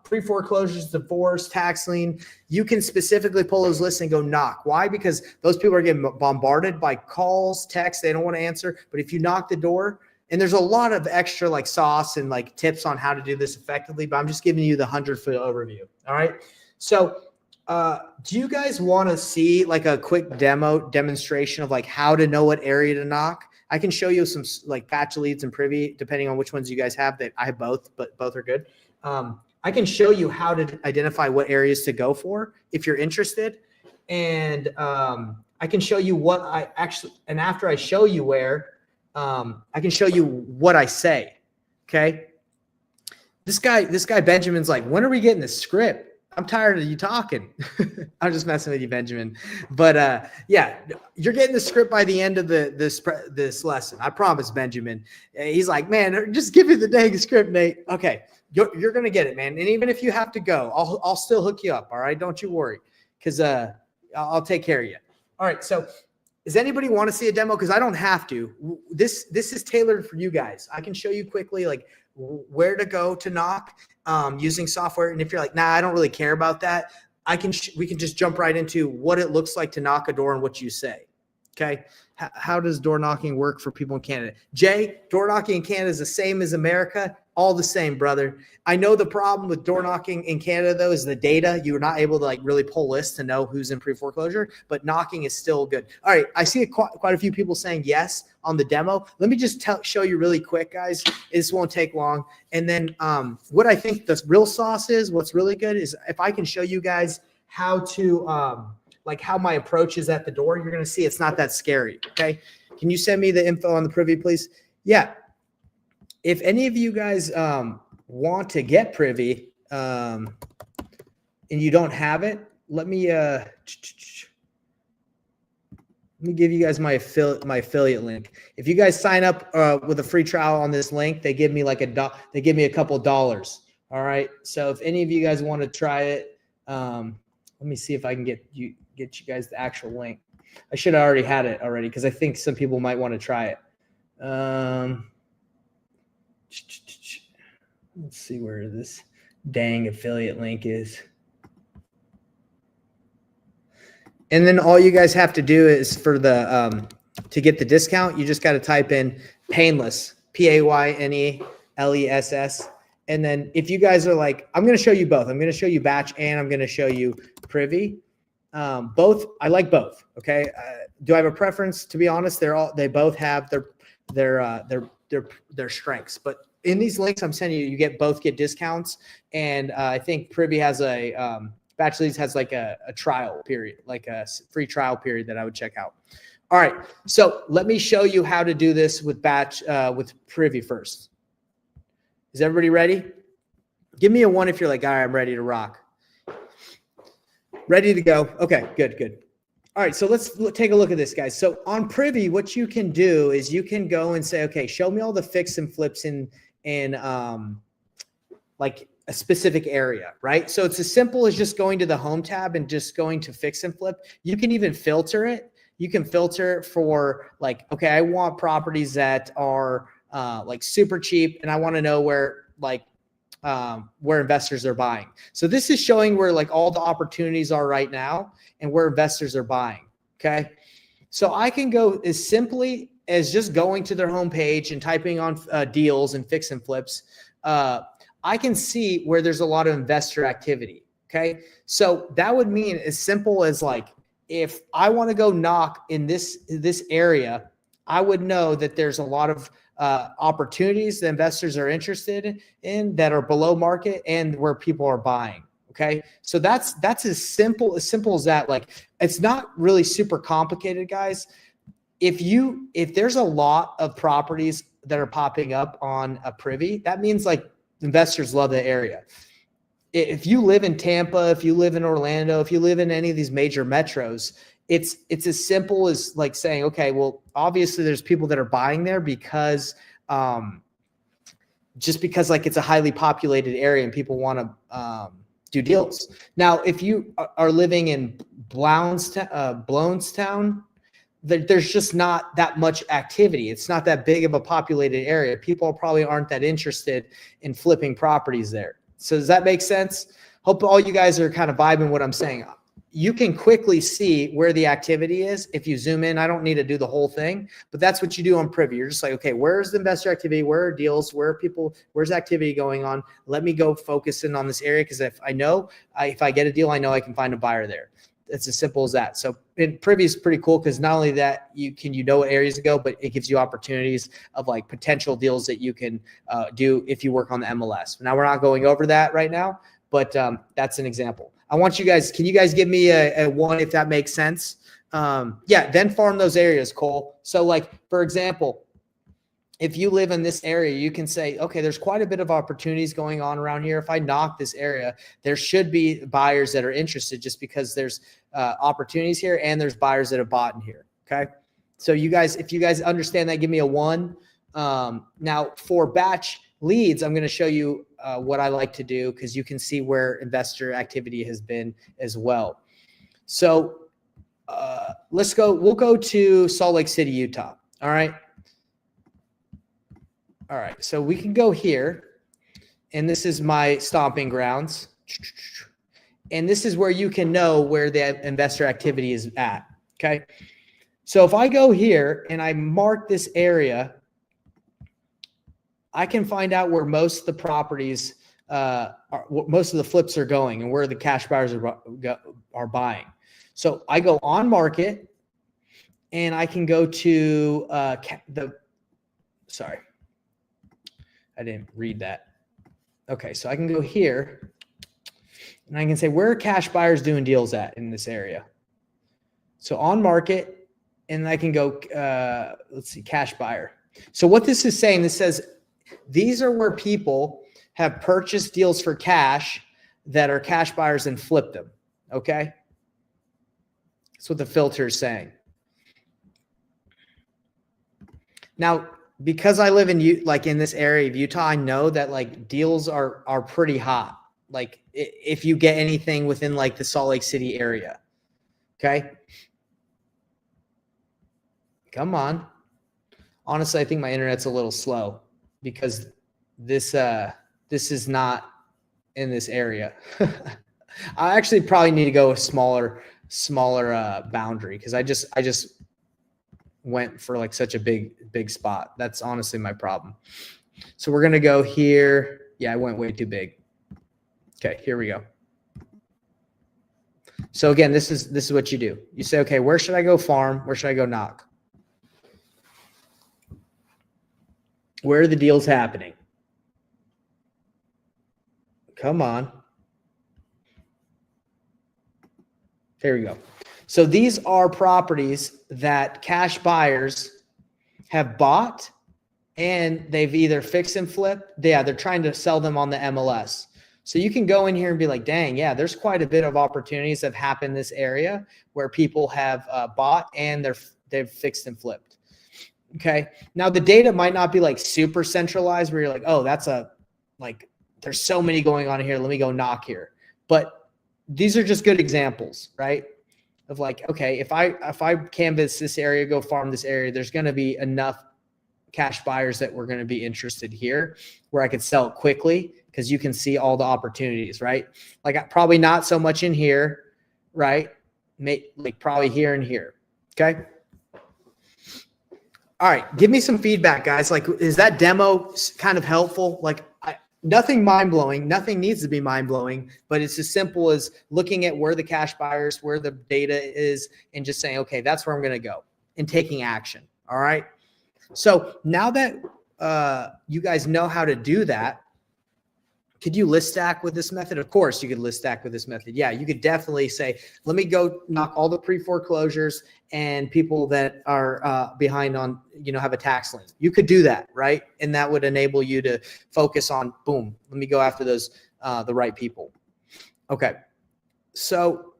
pre-foreclosures, divorce, tax lien, you can specifically pull those lists and go knock. Why? Because those people are getting bombarded by calls, texts, they don't want to answer. But if you knock the door, and there's a lot of extra like sauce and like tips on how to do this effectively, but I'm just giving you the 100-foot overview. All right. So do you guys want to see like a quick demonstration of like how to know what area to knock? I can show you some like Batch Leads and Privy, depending on which ones you guys have. That I have both, but both are good. I can show you how to identify what areas to go for if you're interested. And I can show you what I actually, and after I show you where, I can show you what I say. Okay. This guy Benjamin's like, when are we getting the script? I'm tired of you talking. I'm just messing with you, Benjamin. But yeah, you're getting the script by the end of this lesson. I promise, Benjamin. He's like, man, just give me the dang script, Nate. Okay, you're gonna get it, man. And even if you have to go, I'll still hook you up. All right, don't you worry, because I'll take care of you. All right, so. Does anybody want to see a demo? Because I don't have to. This is tailored for you guys. I can show you quickly like where to go to knock using software. And if you're like, nah, I don't really care about that, we can just jump right into what it looks like to knock a door and what you say. Okay. How does door knocking work for people in Canada? Jay, door knocking in Canada is the same as America. All the same, brother. I know the problem with door knocking in Canada, though, is the data. You're not able to like really pull lists to know who's in pre-foreclosure, but knocking is still good. All right. I see quite a few people saying yes on the demo. Let me just show you really quick, guys. This won't take long. And then what I think the real sauce is, what's really good is if I can show you guys how to like how my approach is at the door, you're going to see it's not that scary. Okay. Can you send me the info on the Privy, please? Yeah. If any of you guys want to get Privy and you don't have it, let me give you guys my affiliate link. If you guys sign up with a free trial on this link, they give me like they give me a couple dollars. All right. So if any of you guys want to try it, let me see if I can get you guys the actual link. I should have already had it already because I think some people might want to try it. Let's see where this dang affiliate link is. And then all you guys have to do is for the to get the discount, you just got to type in painless, PAYNELESS. And then if you guys are like, I'm going to show you both. I'm going to show you Batch and I'm going to show you Privy. Both, I like both. Okay. Do I have a preference? To be honest, they both have their strengths. But in these links I'm sending you, you both get discounts. And I think Privy has Batch Leads has like a trial period, like a free trial period that I would check out. All right. So let me show you how to do this with with Privy first. Is everybody ready? Give me a 1 if you're like, all right, I'm ready to rock. Ready to go. Okay, good. All right, so let's take a look at this, guys. So on Privy, what you can do is you can go and say, okay, show me all the fix and flips in like a specific area, right? So it's as simple as just going to the home tab and just going to fix and flip. You can even filter it. You can filter it for like, okay, I want properties that are like super cheap, and I want to know where investors are buying. So this is showing where like all the opportunities are right now and where investors are buying. Okay. So I can go as simply as just going to their homepage and typing on deals and fix and flips. I can see where there's a lot of investor activity. Okay. So that would mean as simple as like, if I want to go knock in this area, I would know that there's a lot of opportunities that investors are interested in that are below market and where people are buying. Okay. So that's as simple as that. Like, it's not really super complicated, guys. If there's a lot of properties that are popping up on a Privy, that means like investors love the area. If you live in Tampa, if you live in Orlando, if you live in any of these major metros, it's as simple as like saying, okay, well, obviously there's people that are buying there because just because like it's a highly populated area and people want to do deals. Now, if you are living in Blownstown, there's just not that much activity. It's not that big of a populated area. People probably aren't that interested in flipping properties there. So does that make sense? Hope all you guys are kind of vibing what I'm saying. You can quickly see where the activity is if you zoom in. I don't need to do the whole thing, but that's what you do on Privy. You're just like, okay, where's the investor activity? Where are deals? Where's activity going on? Let me go focus in on this area, because if I get a deal, I know I can find a buyer there. It's as simple as that. So in Privy is pretty cool because not only that you know what areas to go, but it gives you opportunities of like potential deals that you can do if you work on the MLS. Now we're not going over that right now, but that's an example. I want you guys, can you guys give me a 1 if that makes sense? Yeah, then farm those areas, Cole. So like, for example, if you live in this area, you can say, okay, there's quite a bit of opportunities going on around here. If I knock this area, there should be buyers that are interested just because there's opportunities here and there's buyers that have bought in here. Okay. So you guys, if you guys understand that, give me a 1. Now for Batch Leads, I'm going to show you what I like to do, because you can see where investor activity has been as well. So we'll go to Salt Lake City, Utah. All right. All right, so we can go here, and this is my stomping grounds. And this is where you can know where the investor activity is at, okay? So if I go here and I mark this area, I can find out where most of the properties, most of the flips are going and where the cash buyers are buying. So I go on market, and I can go to sorry. I didn't read that. Okay, so I can go here and I can say, where are cash buyers doing deals at in this area? So on market, and I can go, let's see, cash buyer. So what this is saying, this says, these are where people have purchased deals for cash that are cash buyers and flip them. Okay. That's what the filter is saying. Now, because I live in this area of Utah, I know that like deals are pretty hot. Like if you get anything within like the Salt Lake City area. Okay. Come on. Honestly, I think my internet's a little slow because this is not in this area. I actually probably need to go with smaller boundary because I just went for like such a big spot. That's honestly my problem. So we're gonna go here. Yeah, I went way too big. Okay, here we go. So again, this is what you do. You say, okay, where should I go farm? Where should I go knock? Where are the deals happening? Come on. There we go. So these are properties that cash buyers have bought and they've either fixed and flipped. Yeah, they're trying to sell them on the MLS. So you can go in here and be like, dang, yeah, there's quite a bit of opportunities that have happened in this area where people have bought and they've fixed and flipped. Okay. Now the data might not be like super centralized where you're like, oh, there's so many going on here. Let me go knock here. But these are just good examples, right? Of like, okay, if I canvas this area, go farm this area, there's going to be enough cash buyers that we're going to be interested here where I could sell it quickly because you can see all the opportunities, right? Like probably not so much in here, right? Like probably here and here. Okay. All right. Give me some feedback, guys. Like, is that demo kind of helpful? Like nothing mind-blowing, nothing needs to be mind-blowing, but it's as simple as looking at where the cash buyers, where the data is, and just saying, okay, that's where I'm going to go and taking action. All right. So now that you guys know how to do that, could you list stack with this method? Of course you could list stack with this method. Yeah, you could definitely say, let me go knock all the pre-foreclosures and people that are behind on, have a tax lien. You could do that, right? And that would enable you to focus on, boom, let me go after those, the right people. Okay. So,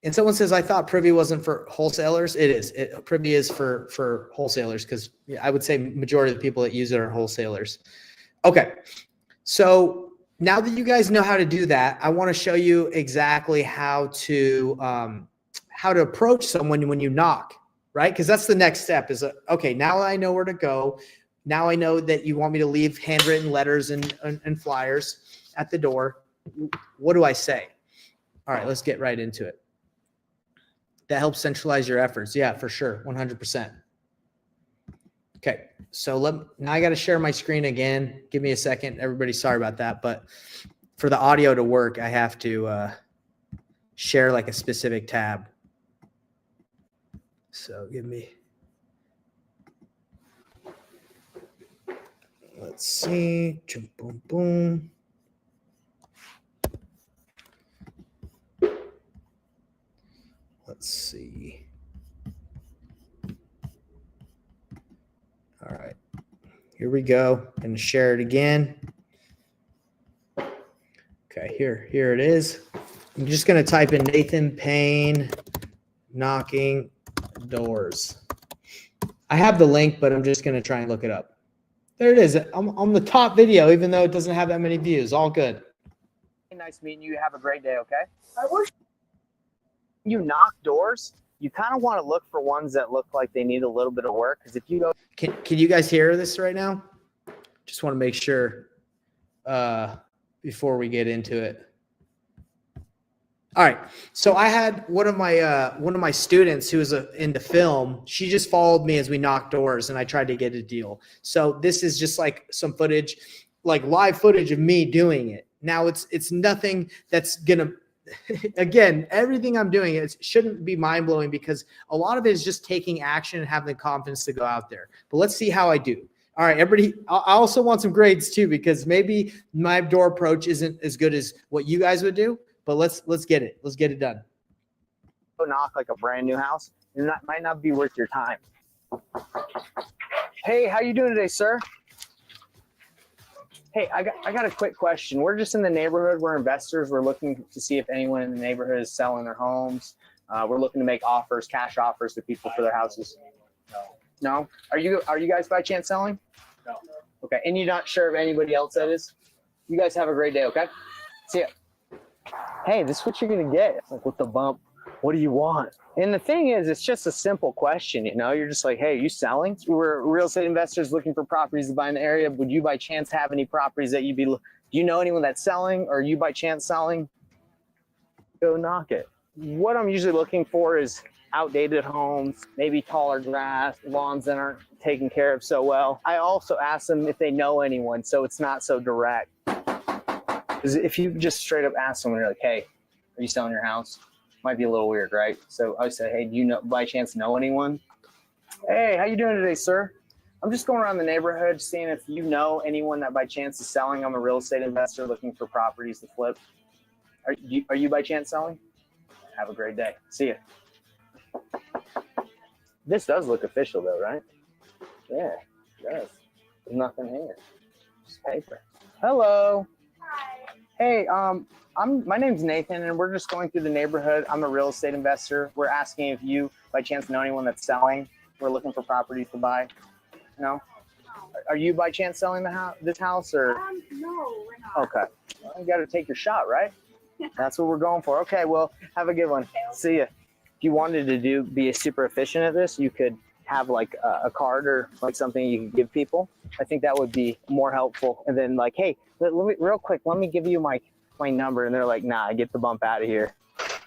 and someone says, I thought Privy wasn't for wholesalers. It is. Privy is for wholesalers because I would say majority of the people that use it are wholesalers. Okay. So now that you guys know how to do that, I want to show you exactly how to approach someone when you knock, right? Because that's the next step is, okay, now I know where to go. Now I know that you want me to leave handwritten letters and flyers at the door. What do I say? All right, let's get right into it. That helps centralize your efforts. Yeah, for sure. 100%. Okay. So now I got to share my screen again. Give me a second. Everybody, sorry about that. But for the audio to work, I have to share like a specific tab. So let's see. Boom, boom. Let's see. All right, here we go. I'm going to share it again. Okay, here it is. I'm just going to type in Nathan Payne knocking doors. I have the link, but I'm just going to try and look it up. There it is. I'm on the top video, even though it doesn't have that many views. All good. Nice meeting you. Have a great day, okay? I wish you knock doors. You kind of want to look for ones that look like they need a little bit of work. Because if you go, can you guys hear this right now? Just want to make sure before we get into it. All right. So I had one of my students who was into film. She just followed me as we knocked doors, and I tried to get a deal. So this is just like some footage, like live footage of me doing it. Now it's nothing that's gonna. Again, everything I'm doing, it shouldn't be mind-blowing because a lot of it is just taking action and having the confidence to go out there. But let's see how I do. All right, everybody, I also want some grades too because maybe my door approach isn't as good as what you guys would do, but let's get it. Let's get it done. Go knock like a brand new house. It might not be worth your time. Hey, how you doing today, sir? Hey, I got a quick question. We're just in the neighborhood. We're investors. We're looking to see if anyone in the neighborhood is selling their homes. We're looking to make offers, cash offers to people for their houses. No? Are you guys by chance selling? No. Okay. And you're not sure of anybody else that is? You guys have a great day, okay? See ya. Hey, this is what you're going to get. Like with the bump, what do you want? And the thing is, it's just a simple question. You know, you're just like, hey, are you selling? We're real estate investors looking for properties to buy in the area. Would you by chance have any properties that you'd be, do you know anyone that's selling, or are you by chance selling? Go knock it. What I'm usually looking for is outdated homes, maybe taller grass, lawns that aren't taken care of so well. I also ask them if they know anyone, so it's not so direct. Because if you just straight up ask someone, you're like, hey, are you selling your house? Might be a little weird, right? So I say, hey, do you know, by chance know anyone? Hey, how you doing today, sir? I'm just going around the neighborhood seeing if you know anyone that by chance is selling. I'm a real estate investor looking for properties to flip. Are you by chance selling? Have a great day. See ya. This does look official though, right? Yeah, it does. There's nothing here. Just paper. Hello. Hi. Hey, my name's Nathan, and we're just going through the neighborhood. I'm a real estate investor. We're asking if you, by chance, know anyone that's selling. We're looking for properties to buy. No? Are you, by chance, selling this house, or? No, we're not. Okay. Well, you got to take your shot, right? That's what we're going for. Okay, well, have a good one. See ya. If you wanted to be super efficient at this, you could have like a card or like something you could give people. I think that would be more helpful. And then like, hey, let me, real quick, let me give you my number. And they're like, nah, get the bump out of here.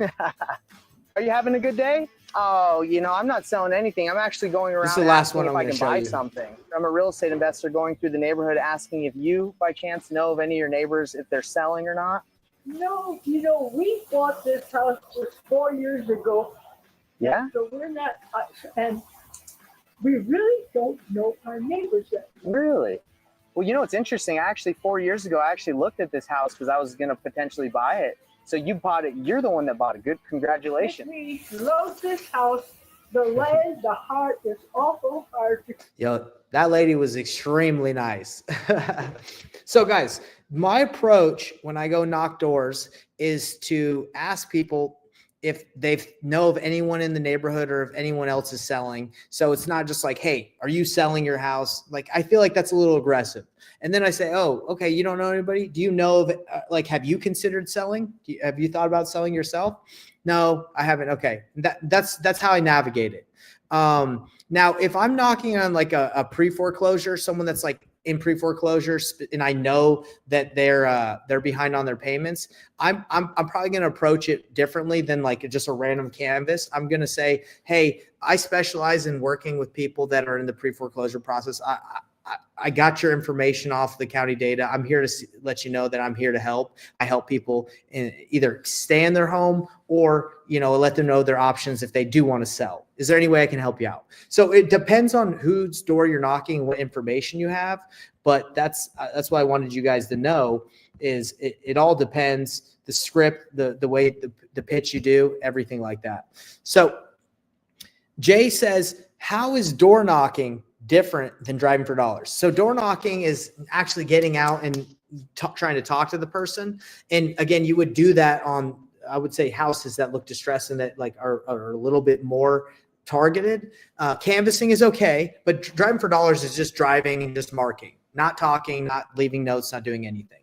Are you having a good day? Oh, you know, I'm not selling anything. I'm actually going around This is the last asking one if I'm I gonna can show buy you. something. I'm a real estate investor going through the neighborhood asking if you, by chance, know of any of your neighbors, if they're selling or not. No, you know, we bought this house just 4 years ago. Yeah? So we're not, and we really don't know our neighbors yet. Really? Well, you know, it's interesting. 4 years ago, I actually looked at this house because I was going to potentially buy it. So you bought it. You're the one that bought it. Good. Congratulations. We love this house. The land, the heart is awful hard to. Yo, that lady was extremely nice. So guys, my approach when I go knock doors is to ask people if they know of anyone in the neighborhood or if anyone else is selling. So it's not just like, hey, are you selling your house? Like, I feel like that's a little aggressive. And then I say, oh, okay, you don't know anybody? Do you know of, like, have you considered selling? Have you thought about selling yourself? No, I haven't. Okay. That's how I navigate it. Now, if I'm knocking on like a pre-foreclosure, someone that's like in pre-foreclosure, and I know that they're behind on their payments, I'm probably going to approach it differently than like just a random canvas. I'm going to say, hey, I specialize in working with people that are in the pre-foreclosure process. I got your information off the county data. I'm here to let you know that I'm here to help. I help people either stay in their home or, you know, let them know their options if they do want to sell. Is there any way I can help you out? So it depends on whose door you're knocking, what information you have. But that's what I wanted you guys to know is it all depends, the script, the way the pitch you do, everything like that. So Jay says, how is door knocking different than driving for dollars? So door knocking is actually getting out and trying to talk to the person. And again, you would do that on, I would say, houses that look distressed and that like are a little bit more targeted. Canvassing is okay, but driving for dollars is just driving and just marking, not talking, not leaving notes, not doing anything.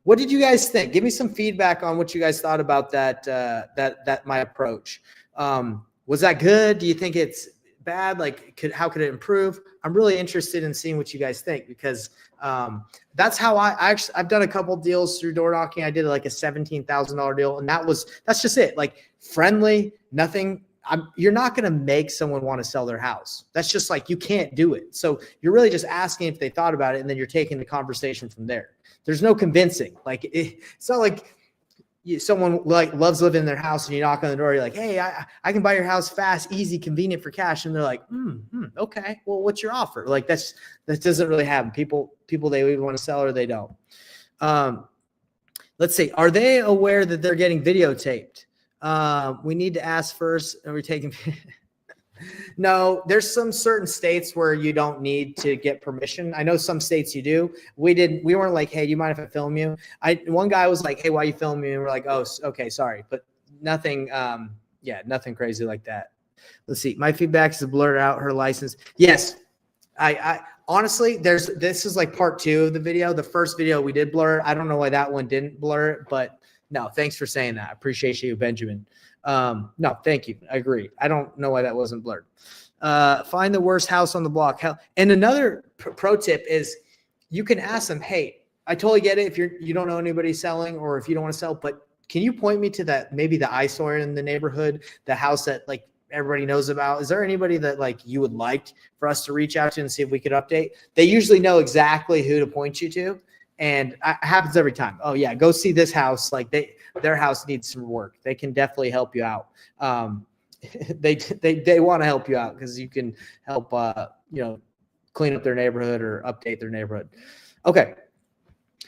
What did you guys think? Give me some feedback on what you guys thought about that my approach. Was that good? Do you think it's bad? Like, how could it improve? I'm really interested in seeing what you guys think, because that's how I've done a couple deals through door knocking. I did like a $17,000 deal, and that's just it. Like, friendly, nothing. You're not going to make someone want to sell their house. That's just like, you can't do it. So you're really just asking if they thought about it, and then you're taking the conversation from there. There's no convincing. Like, it's not like someone like loves living in their house and you knock on the door, you're like, hey, I can buy your house fast, easy, convenient for cash. And they're like, okay, well, what's your offer? Like, that doesn't really happen. People, they either want to sell or they don't. Let's see. Are they aware that they're getting videotaped? We need to ask first. Are we taking? No, there's some certain states where you don't need to get permission. I know some states you do. We weren't like, hey, do you mind if I film you? One guy was like, hey, why are you filming me? And we're like, oh, okay, sorry. But nothing, nothing crazy like that. Let's see. My feedback is to blur out her license. Yes. I honestly, this is like part 2 of the video. The first video we did blur. I don't know why that one didn't blur it, but no, thanks for saying that. I appreciate you, Benjamin. No, thank you. I agree. I don't know why that wasn't blurred. Find the worst house on the block. And another pro tip is you can ask them, hey, I totally get it if you don't know anybody selling or if you don't want to sell, but can you point me to that, maybe the eyesore in the neighborhood, the house that like everybody knows about? Is there anybody that like you would like for us to reach out to and see if we could update? They usually know exactly who to point you to. And it happens every time. Oh yeah, go see this house. Like their house needs some work. They can definitely help you out. They want to help you out because you can help, clean up their neighborhood or update their neighborhood. Okay.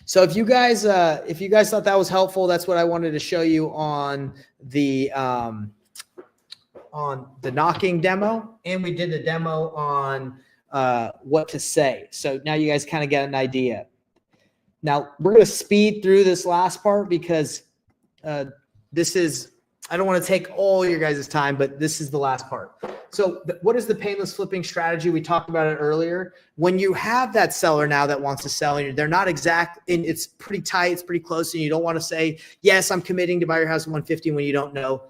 So if you guys thought that was helpful, that's what I wanted to show you on the knocking demo. And we did a demo on what to say. So now you guys kind of get an idea. Now we're going to speed through this last part because this is, I don't want to take all your guys' time, but this is the last part. So what is the painless flipping strategy? We talked about it earlier. When you have that seller now that wants to sell and they're not exact and it's pretty tight, it's pretty close, and you don't want to say, yes, I'm committing to buy your house at 150 when you don't know.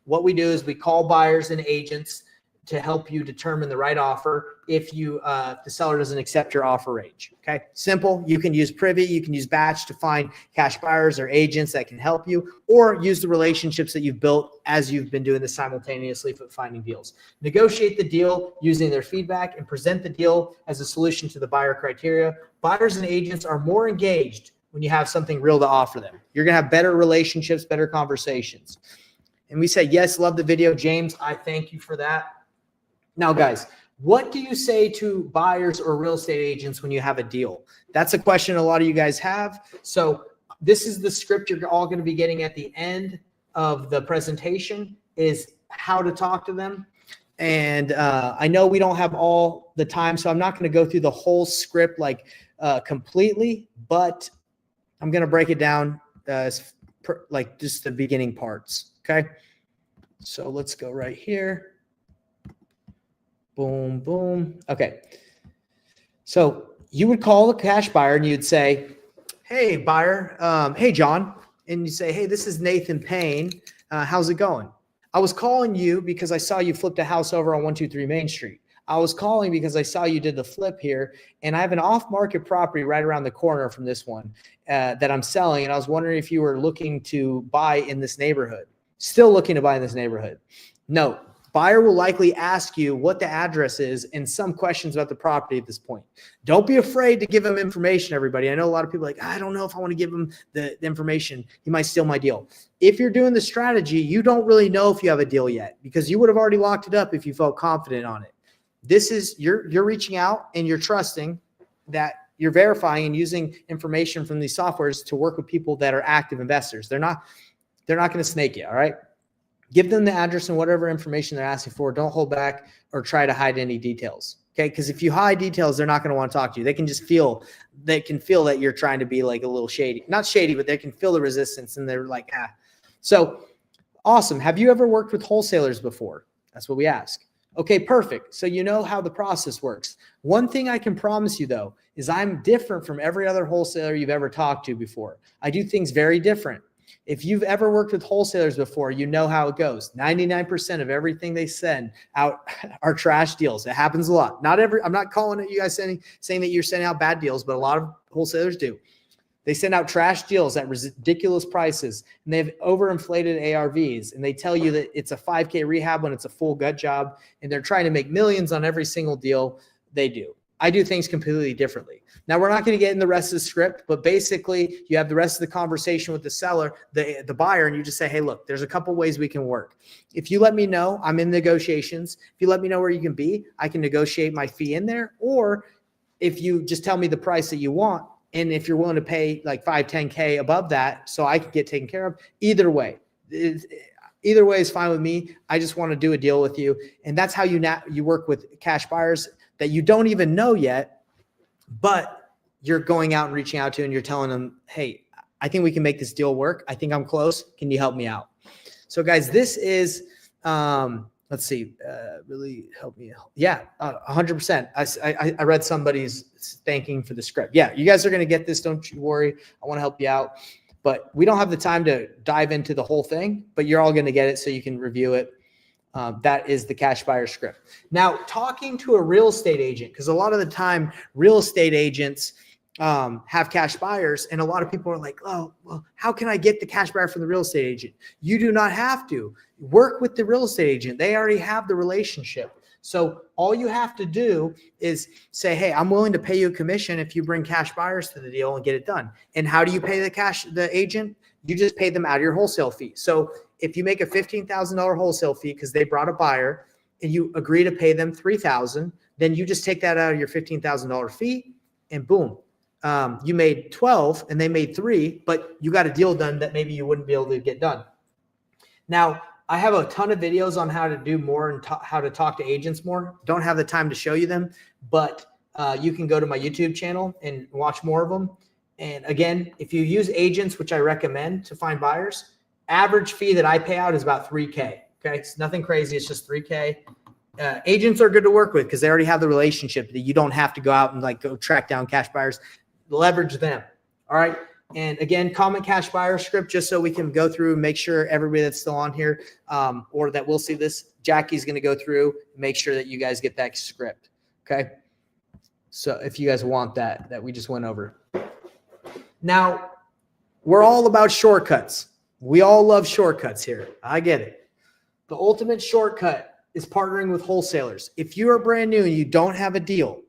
What we do is we call buyers and agents to help you determine the right offer if the seller doesn't accept your offer range. Okay, simple. You can use Privy, you can use Batch to find cash buyers or agents that can help you, or use the relationships that you've built as you've been doing this simultaneously for finding deals. Negotiate the deal using their feedback and present the deal as a solution to the buyer criteria. Buyers and agents are more engaged when you have something real to offer them. You're gonna have better relationships, better conversations. And we say, yes, love the video. James, I thank you for that. Now, guys, what do you say to buyers or real estate agents when you have a deal? That's a question a lot of you guys have. So this is the script you're all going to be getting at the end of the presentation, is how to talk to them. And I know we don't have all the time, so I'm not going to go through the whole script like completely, but I'm going to break it down like just the beginning parts. Okay. So let's go right here. Boom, boom. Okay. So you would call the cash buyer and you'd say, hey, buyer, hey, John. And you say, hey, this is Nathan Payne. How's it going? I was calling you because I saw you flipped a house over on 123 Main Street. I was calling because I saw you did the flip here, and I have an off-market property right around the corner from this one that I'm selling, and I was wondering if you were looking to buy in this neighborhood. Still looking to buy in this neighborhood. No. Buyer will likely ask you what the address is and some questions about the property at this point. Don't be afraid to give them information, everybody. I know a lot of people are like, I don't know if I want to give them the information. He might steal my deal. If you're doing the strategy, you don't really know if you have a deal yet because you would have already locked it up if you felt confident on it. This is, you're reaching out and you're trusting that you're verifying and using information from these softwares to work with people that are active investors. They're not going to snake you, all right? Give them the address and whatever information they're asking for. Don't hold back or try to hide any details. Okay. Because if you hide details, they're not going to want to talk to you. They can just feel that you're trying to be like a little shady, not shady, but they can feel the resistance and they're like, ah. So awesome. Have you ever worked with wholesalers before? That's what we ask. Okay, perfect. So you know how the process works. One thing I can promise you though, is I'm different from every other wholesaler you've ever talked to before. I do things very different. If you've ever worked with wholesalers before, you know how it goes. 99% of everything they send out are trash deals. It happens a lot. I'm not calling it you guys saying that you're sending out bad deals, but a lot of wholesalers do. They send out trash deals at ridiculous prices, and they have overinflated ARVs, and they tell you that it's a 5K rehab when it's a full gut job, and they're trying to make millions on every single deal they do. I do things completely differently. Now, we're not going to get in the rest of the script, but basically you have the rest of the conversation with the seller, the buyer, and you just say, hey, look, there's a couple ways we can work. If you let me know, I'm in negotiations. If you let me know where you can be, I can negotiate my fee in there. Or if you just tell me the price that you want, and if you're willing to pay like 5, 10K above that so I can get taken care of, either way. Either way is fine with me. I just want to do a deal with you. And that's how you work with cash buyers that you don't even know yet, but you're going out and reaching out to, and you're telling them, hey, I think we can make this deal work. I think I'm close. Can you help me out? So guys, this is, let's see, really help me. Yeah, 100%. I read somebody's thanking for the script. Yeah, you guys are going to get this. Don't you worry. I want to help you out. but we don't have the time to dive into the whole thing, but you're all going to get it so you can review it. That is the cash buyer script. Now, talking to a real estate agent, because a lot of the time real estate agents have cash buyers, and a lot of people are like, oh, well, how can I get the cash buyer from the real estate agent? You do not have to. Work with the real estate agent. They already have the relationship. So all you have to do is say, hey, I'm willing to pay you a commission if you bring cash buyers to the deal and get it done. And how do you pay the agent? You just pay them out of your wholesale fee. So if you make a $15,000 wholesale fee because they brought a buyer and you agree to pay them $3,000, then you just take that out of your $15,000 fee and boom, you made 12 and they made 3, but you got a deal done that maybe you wouldn't be able to get done. Now, I have a ton of videos on how to do more and how to talk to agents more. Don't have the time to show you them, but you can go to my YouTube channel and watch more of them. And again, if you use agents, which I recommend to find buyers, average fee that I pay out is about $3K. Okay, it's nothing crazy. It's just $3K. Agents are good to work with because they already have the relationship that you don't have to go out and like go track down cash buyers. Leverage them. All right. And again, comment cash buyer script just so we can go through and make sure everybody that's still on here or that will see this, Jackie's going to go through and make sure that you guys get that script. Okay. So if you guys want that we just went over. Now, we're all about shortcuts. We all love shortcuts here. I get it. The ultimate shortcut is partnering with wholesalers. If you are brand new and you don't have a deal,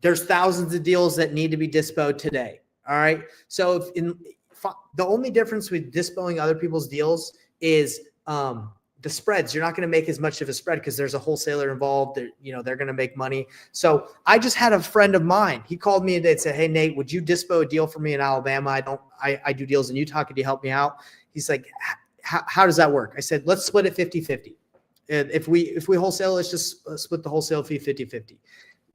there's thousands of deals that need to be dispoed today. All right. So the only difference with dispoing other people's deals is the spreads. You're not going to make as much of a spread because there's a wholesaler involved. They're going to make money. So I just had a friend of mine. He called me today and said, "Hey Nate, would you dispo a deal for me in Alabama? I do deals in Utah. Could you help me out?" He's like, "How does that work?" I said, "Let's split it 50-50. If we wholesale, let's just split the wholesale fee 50-50."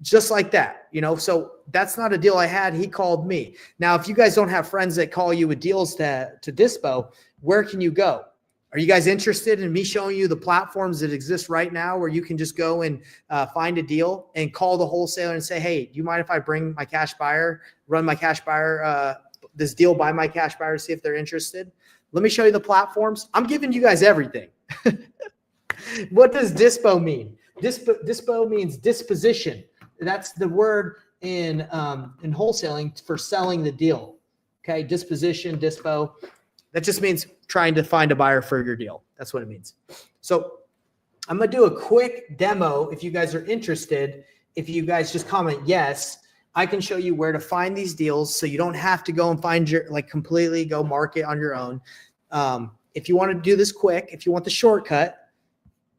Just like that, so that's not a deal I had. He called me. Now, if you guys don't have friends that call you with deals to dispo, where can you go? Are you guys interested in me showing you the platforms that exist right now where you can just go and find a deal and call the wholesaler and say, "Hey, do you mind if I bring my cash buyer, run my cash buyer, this deal by my cash buyer, see if they're interested? Let me show you the platforms." I'm giving you guys everything. What does dispo mean? Dispo means disposition. That's the word in wholesaling for selling the deal. Okay, disposition, dispo. That just means trying to find a buyer for your deal. That's what it means. So I'm going to do a quick demo if you guys are interested. If you guys just comment yes, I can show you where to find these deals so you don't have to go and find completely go market on your own. If you want to do this quick, if you want the shortcut,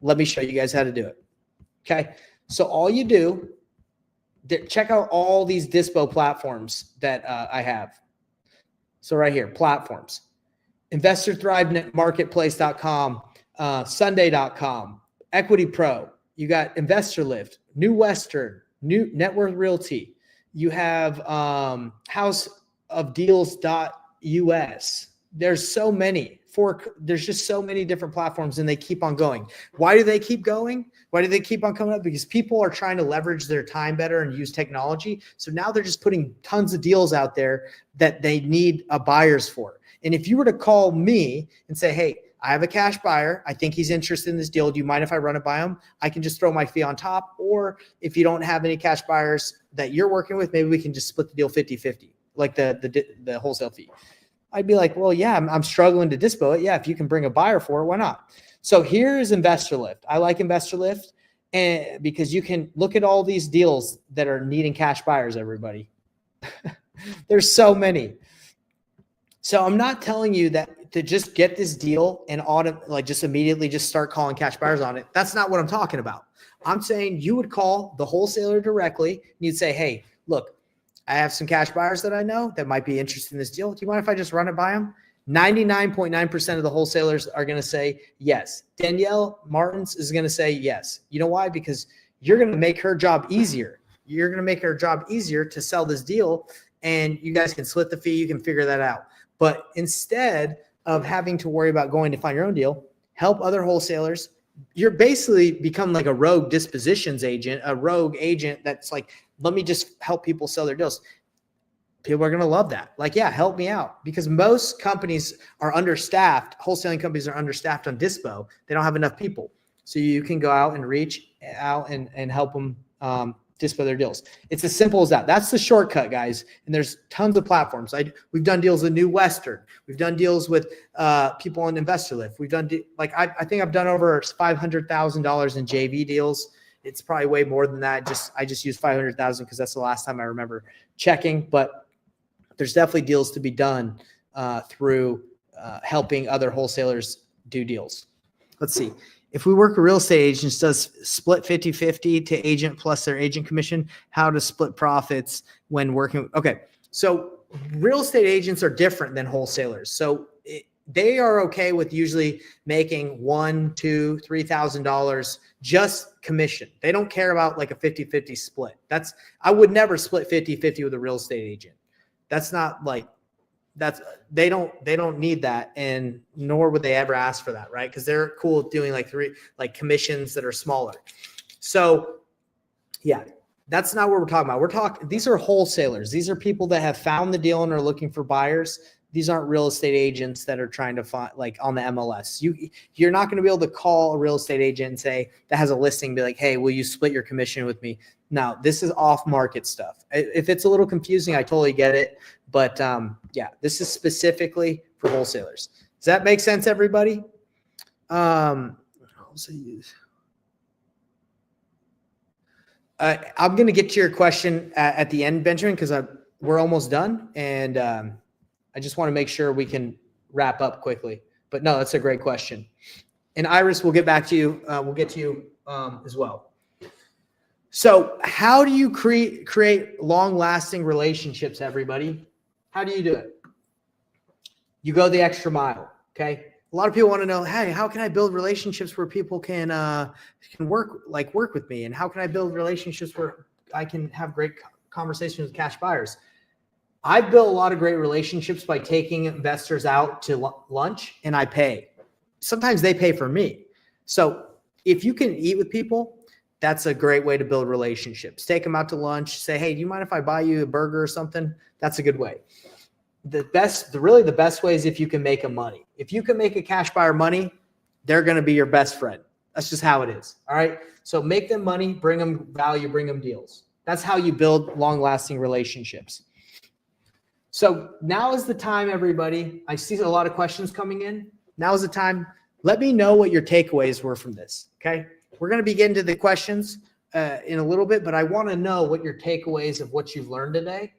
let me show you guys how to do it. Okay, so all you do, check out all these dispo platforms that I have. So right here, platforms, InvestorThriveMarketplace.com, Sunday.com, Equity Pro. You got Investor Lift, New Western, New Net Worth Realty. You have houseofdeals.us. There's so many. There's just so many different platforms and they keep on going. Why do they keep going? Why do they keep on coming up? Because people are trying to leverage their time better and use technology. So now they're just putting tons of deals out there that they need buyers for. And if you were to call me and say, "Hey, I have a cash buyer. I think he's interested in this deal. Do you mind if I run it by him?" I can just throw my fee on top. Or if you don't have any cash buyers that you're working with, maybe we can just split the deal 50-50, like the wholesale fee. I'd be like, "Well, yeah, I'm struggling to dispo it. Yeah, if you can bring a buyer for it, why not?" So here's Investor Lift. I like Investor Lift because you can look at all these deals that are needing cash buyers, everybody. There's so many. So I'm not telling you that to just get this deal and just immediately just start calling cash buyers on it. That's not what I'm talking about. I'm saying you would call the wholesaler directly and you'd say, "Hey, look, I have some cash buyers that I know that might be interested in this deal. Do you mind if I just run it by them?" 99.9% of the wholesalers are going to say yes. Danielle Martins is going to say yes. You know why? Because you're going to make her job easier. You're going to make her job easier to sell this deal, and you guys can split the fee. You can figure that out. But instead of having to worry about going to find your own deal, help other wholesalers. You're basically become like a rogue dispositions agent, a rogue agent that's like, let me just help people sell their deals. people are going to love that. Like, yeah, help me out, because most companies are understaffed. Wholesaling companies are understaffed on dispo. They don't have enough people. So you can go out and reach out and help them dispo their deals. It's as simple as that. That's the shortcut, guys. And there's tons of platforms. We've done deals with New Western. We've done deals with people on Investor Lift. We've done I think I've done over $500,000 in JV deals. It's probably way more than that. I just used 500,000 because that's the last time I remember checking. But there's definitely deals to be done through helping other wholesalers do deals. Let's see. If we work with real estate agents, does split 50-50 to agent plus their agent commission? How to split profits when working? Okay. So real estate agents are different than wholesalers. So they are okay with usually making $1,000, $2,000, $3,000 just commission. They don't care about like a 50-50 split. I would never split 50-50 with a real estate agent. That's not like, they don't need that, and nor would they ever ask for that, right? Because they're cool with doing like commissions that are smaller. So yeah, that's not what we're talking about. These are wholesalers. These are people that have found the deal and are looking for buyers. These aren't real estate agents that are trying to find like on the MLS. You're not going to be able to call a real estate agent and say that has a listing, be like, hey, will you split your commission with me? No, this is off market stuff. If it's a little confusing, I totally get it. But yeah, this is specifically for wholesalers. Does that make sense, everybody? I'm going to get to your question at the end, Benjamin, because we're almost done. And I just want to make sure we can wrap up quickly. But no, that's a great question. And Iris, we'll get back to you. We'll get to you as well. So how do you create long-lasting relationships, everybody? How do you do it? You go the extra mile, okay? A lot of people want to know, hey, how can I build relationships where people can work with me? And how can I build relationships where I can have great conversations with cash buyers? I built a lot of great relationships by taking investors out to lunch, and I pay. Sometimes they pay for me. So if you can eat with people, that's a great way to build relationships. Take them out to lunch. Say, hey, do you mind if I buy you a burger or something? That's a good way. The best way is if you can make them money. If you can make a cash buyer money, they're going to be your best friend. That's just how it is. All right. So make them money, bring them value, bring them deals. That's how you build long-lasting relationships. So now is the time, everybody. I see a lot of questions coming in. Now is the time. Let me know what your takeaways were from this. Okay. We're going to be getting to the questions in a little bit, but I want to know what your takeaways of what you've learned today.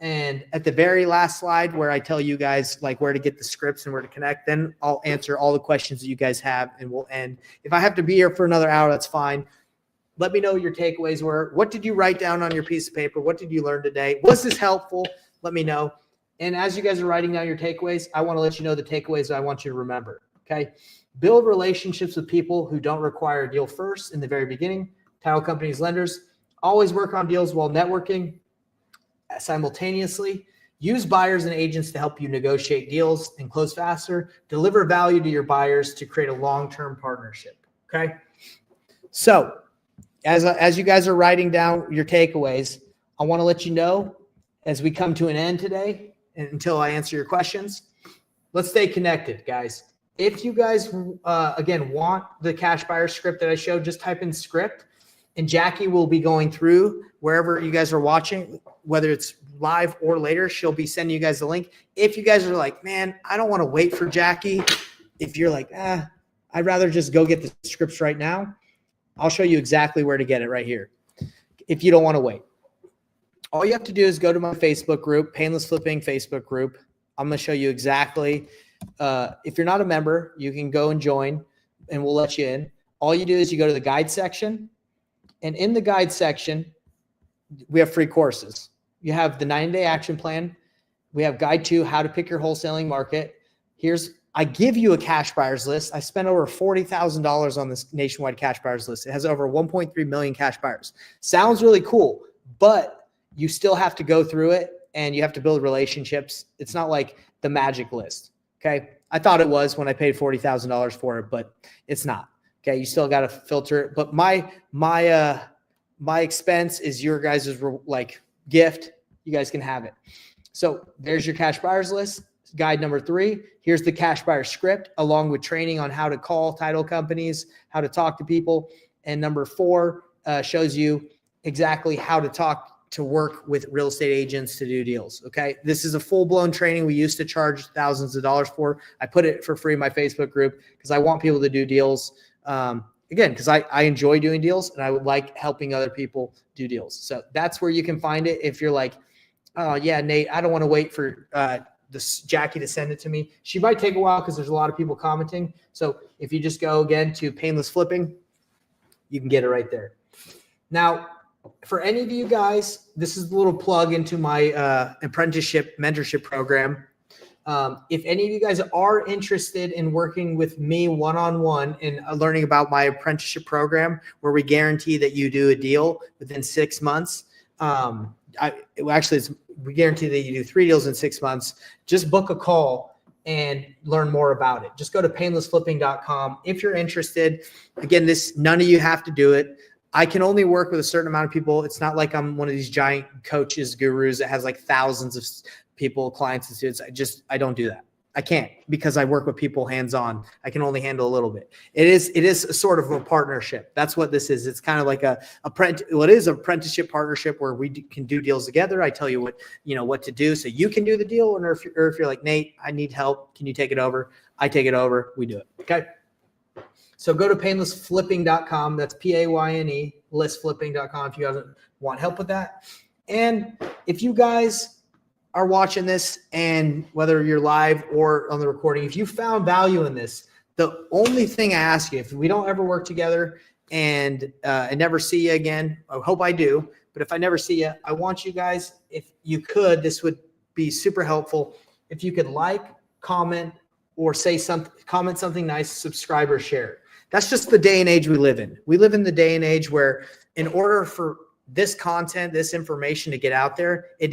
And at the very last slide where I tell you guys like where to get the scripts and where to connect, then I'll answer all the questions that you guys have and we'll end. If I have to be here for another hour, that's fine. Let me know what your takeaways were. What did you write down on your piece of paper? What did you learn today? Was this helpful? Let me know. And as you guys are writing down your takeaways, I want to let you know the takeaways I want you to remember. Okay. Build relationships with people who don't require a deal first in the very beginning. Title companies, lenders, always work on deals while networking simultaneously. Use buyers and agents to help you negotiate deals and close faster. Deliver value to your buyers to create a long-term partnership. Okay. So as you guys are writing down your takeaways, I want to let you know as we come to an end today and until I answer your questions, let's stay connected, guys. If you guys, again, want the cash buyer script that I showed, just type in script and Jackie will be going through wherever you guys are watching, whether it's live or later, she'll be sending you guys the link. If you guys are like, man, I don't want to wait for Jackie. If you're like, I'd rather just go get the scripts right now, I'll show you exactly where to get it right here. If you don't want to wait. All you have to do is go to my Facebook group, Painless Flipping Facebook group. I'm going to show you exactly. If you're not a member, you can go and join and we'll let you in. All you do is you go to the guide section, and in the guide section, we have free courses. You have the 90-day action plan. We have guide 2, how to pick your wholesaling market. I give you a cash buyers list. I spent over $40,000 on this nationwide cash buyers list. It has over 1.3 million cash buyers. Sounds really cool, but you still have to go through it and you have to build relationships. It's not like the magic list. Okay. I thought it was when I paid $40,000 for it, but it's not. Okay. You still got to filter it. But my expense is your guys' like gift. You guys can have it. So there's your cash buyers list. Guide number 3. Here's the cash buyer script along with training on how to call title companies, how to talk to people. And number 4 shows you exactly how to talk to work with real estate agents to do deals. Okay. This is a full-blown training we used to charge thousands of dollars for. I put it for free in my Facebook group because I want people to do deals. Again, because I enjoy doing deals and I would like helping other people do deals. So that's where you can find it. If you're like, oh yeah, Nate, I don't want to wait for this Jackie to send it to me. She might take a while because there's a lot of people commenting. So if you just go again to Painless Flipping, you can get it right there. Now, for any of you guys, this is a little plug into my apprenticeship mentorship program. If any of you guys are interested in working with me one-on-one and learning about my apprenticeship program, where we guarantee that you do a deal within 6 months, we guarantee that you do 3 deals in 6 months. Just book a call and learn more about it. Just go to painlessflipping.com if you're interested. Again, none of you have to do it. I can only work with a certain amount of people. It's not like I'm one of these giant coaches, gurus that has like thousands of people, clients and students. I don't do that. I can't because I work with people hands-on. I can only handle a little bit. It is a sort of a partnership. That's what this is. It's kind of like an apprenticeship partnership where we can do deals together. I tell you what to do so you can do the deal. Or if you're like, Nate, I need help. Can you take it over? I take it over. We do it. Okay. So go to painlessflipping.com. That's PAYNE, listflipping.com if you guys want help with that. And if you guys are watching this, and whether you're live or on the recording, if you found value in this, the only thing I ask you, if we don't ever work together and I never see you again, I hope I do, but if I never see you, I want you guys, if you could, this would be super helpful. If you could like, comment, or comment something nice, subscribe or share. That's just the day and age we live in. We live in the day and age where in order for this content, this information to get out there, there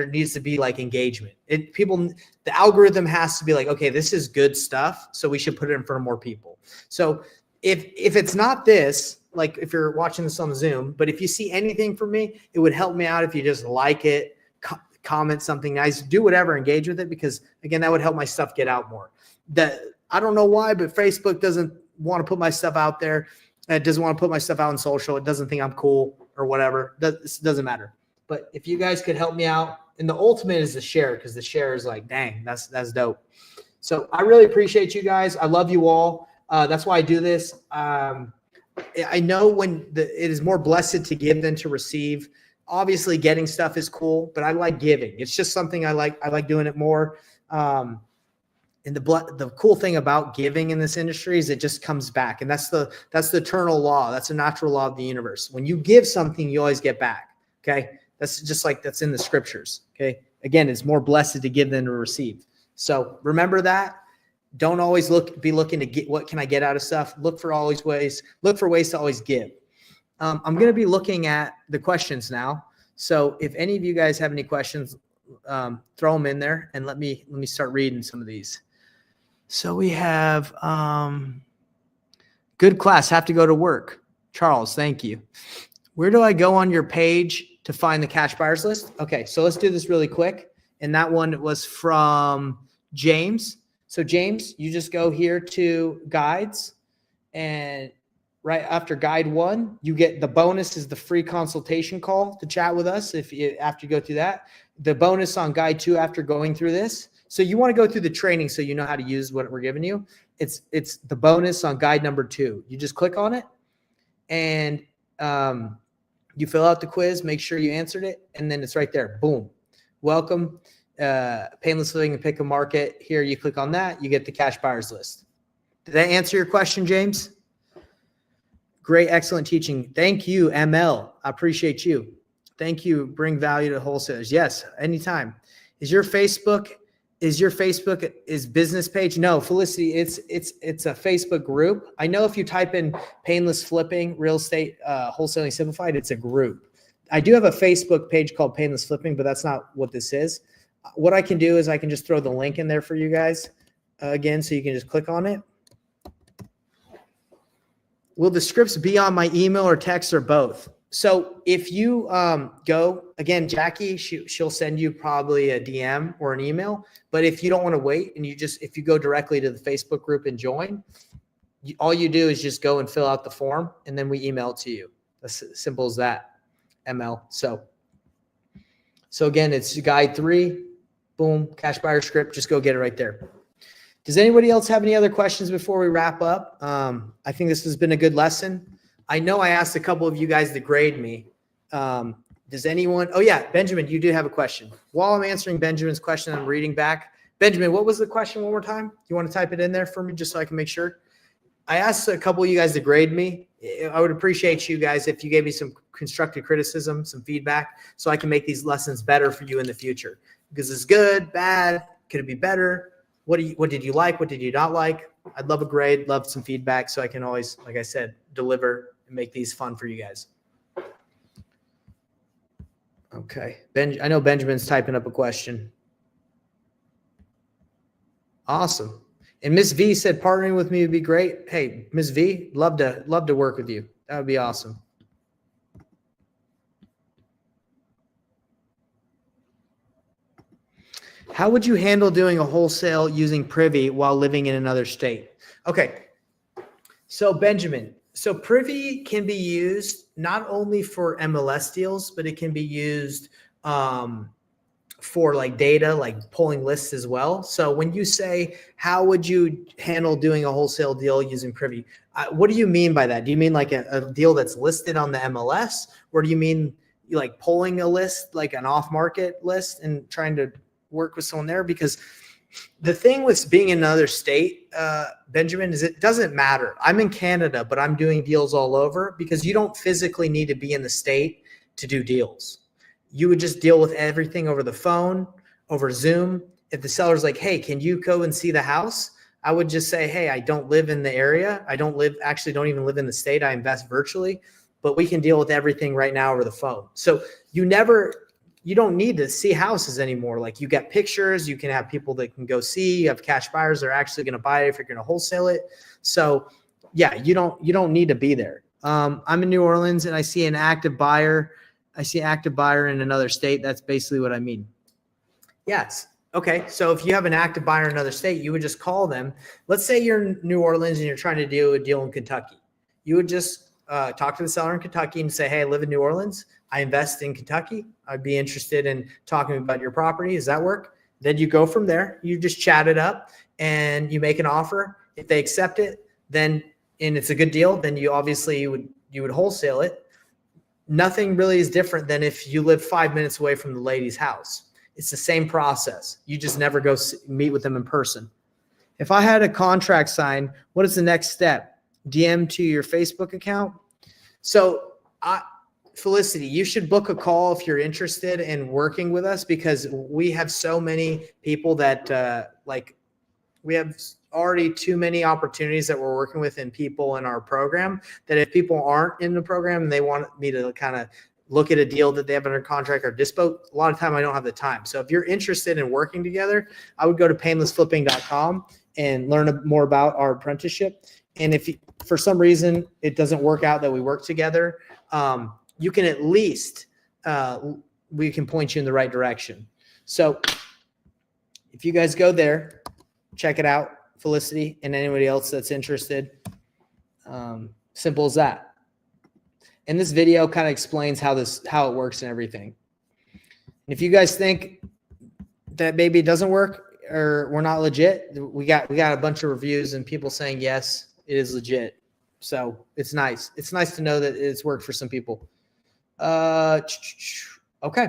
needs to be like engagement. The algorithm has to be like, okay, this is good stuff, so we should put it in front of more people. So if it's not this, like if you're watching this on Zoom, but if you see anything from me, it would help me out if you just like it, comment something nice, do whatever, engage with it, because again, that would help my stuff get out more. I don't know why, but Facebook doesn't want to put my stuff out there. It doesn't want to put my stuff out on social. It doesn't think I'm cool or whatever. This doesn't matter. But if you guys could help me out, and the ultimate is the share, because the share is like, dang, that's dope. So I really appreciate you guys. I love you all. That's why I do this. I know it is more blessed to give than to receive. Obviously, getting stuff is cool, but I like giving. It's just something I like. I like doing it more. And the cool thing about giving in this industry is it just comes back. And that's the eternal law. That's a natural law of the universe. When you give something, you always get back. Okay. That's just like that's in the scriptures. Okay. Again, it's more blessed to give than to receive. So remember that. Don't always be looking to get what can I get out of stuff. Look for ways to always give. I'm going to be looking at the questions now. So if any of you guys have any questions, throw them in there and let me start reading some of these. So we have good class, have to go to work. Charles, thank you. Where do I go on your page to find the cash buyers list? Okay, so let's do this really quick. And that one was from James. So James, you just go here to guides, and right after guide 1, you get the bonus is the free consultation call to chat with us after you go through that. The bonus on guide 2 after going through this. So you want to go through the training so you know how to use what we're giving you. It's the bonus on guide number 2. You just click on it and you fill out the quiz, make sure you answered it, and then it's right there. Boom. Welcome. Painless Living and Pick a Market. Here you click on that, you get the cash buyers list. Did that answer your question, James? Great, excellent teaching. Thank you, ML. I appreciate you. Thank you. Bring value to wholesalers. Yes, anytime. Is your Facebook business page? No, Felicity, it's a Facebook group. I know if you type in Painless Flipping Real Estate Wholesaling Simplified, it's a group. I do have a Facebook page called Painless Flipping, but that's not what this is. What I can do is I can just throw the link in there for you guys again, so you can just click on it. Will the scripts be on my email or text or both? So if you go again, Jackie, she'll send you probably a DM or an email. But if you don't want to wait and if you go directly to the Facebook group and join, all you do is just go and fill out the form and then we email it to you. As simple as that, ML. So again, it's guide 3, boom, cash buyer script. Just go get it right there. Does anybody else have any other questions before we wrap up? I think this has been a good lesson. I know I asked a couple of you guys to grade me. Does anyone? Oh yeah, Benjamin, you do have a question. While I'm answering Benjamin's question, I'm reading back. Benjamin, what was the question one more time? You want to type it in there for me just so I can make sure? I asked a couple of you guys to grade me. I would appreciate you guys if you gave me some constructive criticism, some feedback, so I can make these lessons better for you in the future. Because it's good, bad, could it be better? What did you like? What did you not like? I'd love a grade, love some feedback, so I can always, like I said, deliver and make these fun for you guys. Okay, I know Benjamin's typing up a question. Awesome. And Miss V said partnering with me would be great. Hey, Miss V, love to work with you. That would be awesome. How would you handle doing a wholesale using Privy while living in another state? Okay. So Benjamin, so Privy can be used not only for MLS deals, but it can be used for like data, like pulling lists as well. So when you say, how would you handle doing a wholesale deal using Privy? What do you mean by that? Do you mean like a deal that's listed on the MLS? Or do you mean like pulling a list, like an off-market list and trying to work with someone there? Because the thing with being in another state, Benjamin, is it doesn't matter. I'm in Canada, but I'm doing deals all over because you don't physically need to be in the state to do deals. You would just deal with everything over the phone, over Zoom. If the seller's like, hey, can you go and see the house? I would just say, hey, I don't live in the area. Don't even live in the state. I invest virtually, but we can deal with everything right now over the phone. So you don't need to see houses anymore. Like you get pictures, you can have people that can go see, you have cash buyers that are actually going to buy it if you're going to wholesale it. So yeah, you don't need to be there. I'm in New Orleans and I see an active buyer. I see active buyer in another state. That's basically what I mean. Yes. Okay. So if you have an active buyer in another state, you would just call them. Let's say you're in New Orleans and you're trying to do a deal in Kentucky. You would just talk to the seller in Kentucky and say, hey, I live in New Orleans. I invest in Kentucky. I'd be interested in talking about your property. Does that work? Then you go from there. You just chat it up and you make an offer. If they accept it, then and it's a good deal, then you obviously you would wholesale it. Nothing really is different than if you live 5 minutes away from the lady's house. It's the same process. You just never go meet with them in person. If I had a contract signed, what is the next step? DM to your Facebook account. So Felicity, you should book a call if you're interested in working with us because we have so many people that we have already too many opportunities that we're working with in people in our program that if people aren't in the program and they want me to kind of look at a deal that they have under contract or dispo, a lot of time I don't have the time. So if you're interested in working together, I would go to painlessflipping.com and learn more about our apprenticeship. And if for some reason it doesn't work out that we work together, you can at least, we can point you in the right direction. So if you guys go there, check it out, Felicity, and anybody else that's interested. Simple as that. And this video kind of explains how it works and everything. And if you guys think that maybe it doesn't work or we're not legit, we got a bunch of reviews and people saying yes, it is legit. So it's nice. It's nice to know that it's worked for some people. Okay.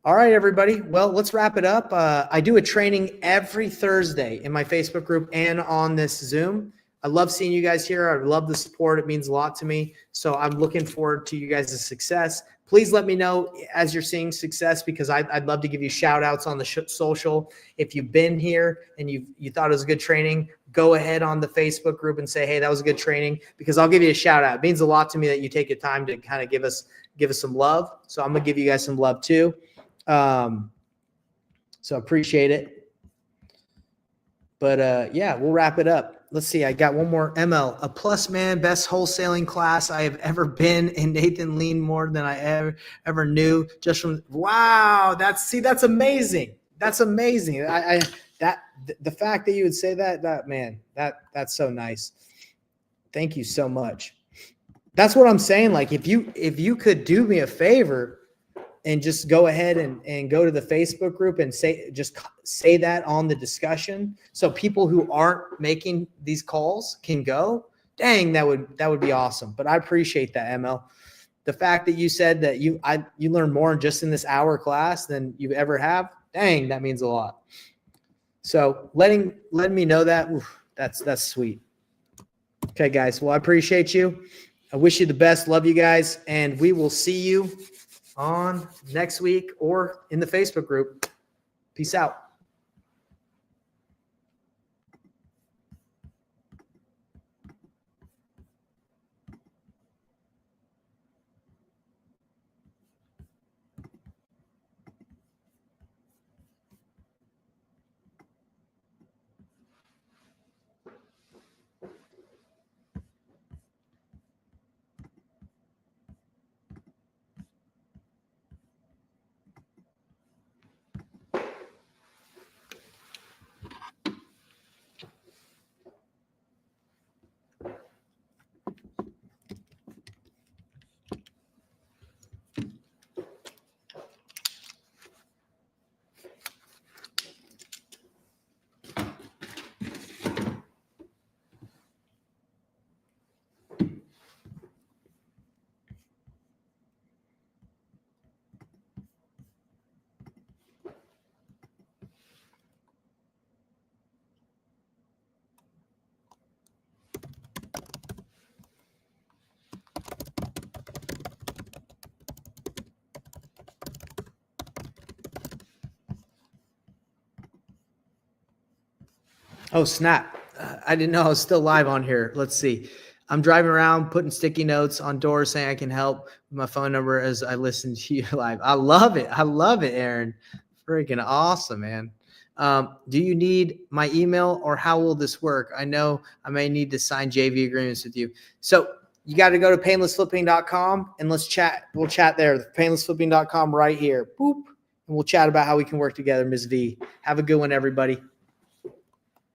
All right, everybody. Well, let's wrap it up. I do a training every Thursday in my Facebook group and on this Zoom. I love seeing you guys here. I love the support. It means a lot to me. So I'm looking forward to you guys' success. Please let me know as you're seeing success because I'd love to give you shout outs on the social. If you've been here and you thought it was a good training, go ahead on the Facebook group and say, hey, that was a good training because I'll give you a shout out. It means a lot to me that you take your time to kind of give us some love. So I'm going to give you guys some love too. So appreciate it. But yeah, we'll wrap it up. let's see. I got one more. ML, a plus man, best wholesaling class I have ever been, and Nathan leaned more than I ever knew. Just from wow, that's amazing. That's amazing. The fact that you would say that's so nice. Thank you so much. That's what I'm saying. Like if you could do me a favor and just go ahead and go to the Facebook group and say that on the discussion, so people who aren't making these calls can go. Dang, that would be awesome. But I appreciate that, ML. The fact that you said that you learned more just in this hour class than you ever have. Dang, that means a lot. So letting me know that, that's sweet. Okay, guys. Well, I appreciate you. I wish you the best. Love you guys, and we will see you on next week or in the Facebook group. Peace out. Oh, snap. I didn't know I was still live on here. Let's see. I'm driving around putting sticky notes on doors saying I can help with my phone number as I listen to you live. I love it. I love it, Aaron. Freaking awesome, man. Do you need my email or how will this work? I know I may need to sign JV agreements with you. So you got to go to painlessflipping.com and let's chat. We'll chat there. Painlessflipping.com right here. Boop. And we'll chat about how we can work together, Ms. V. Have a good one, everybody.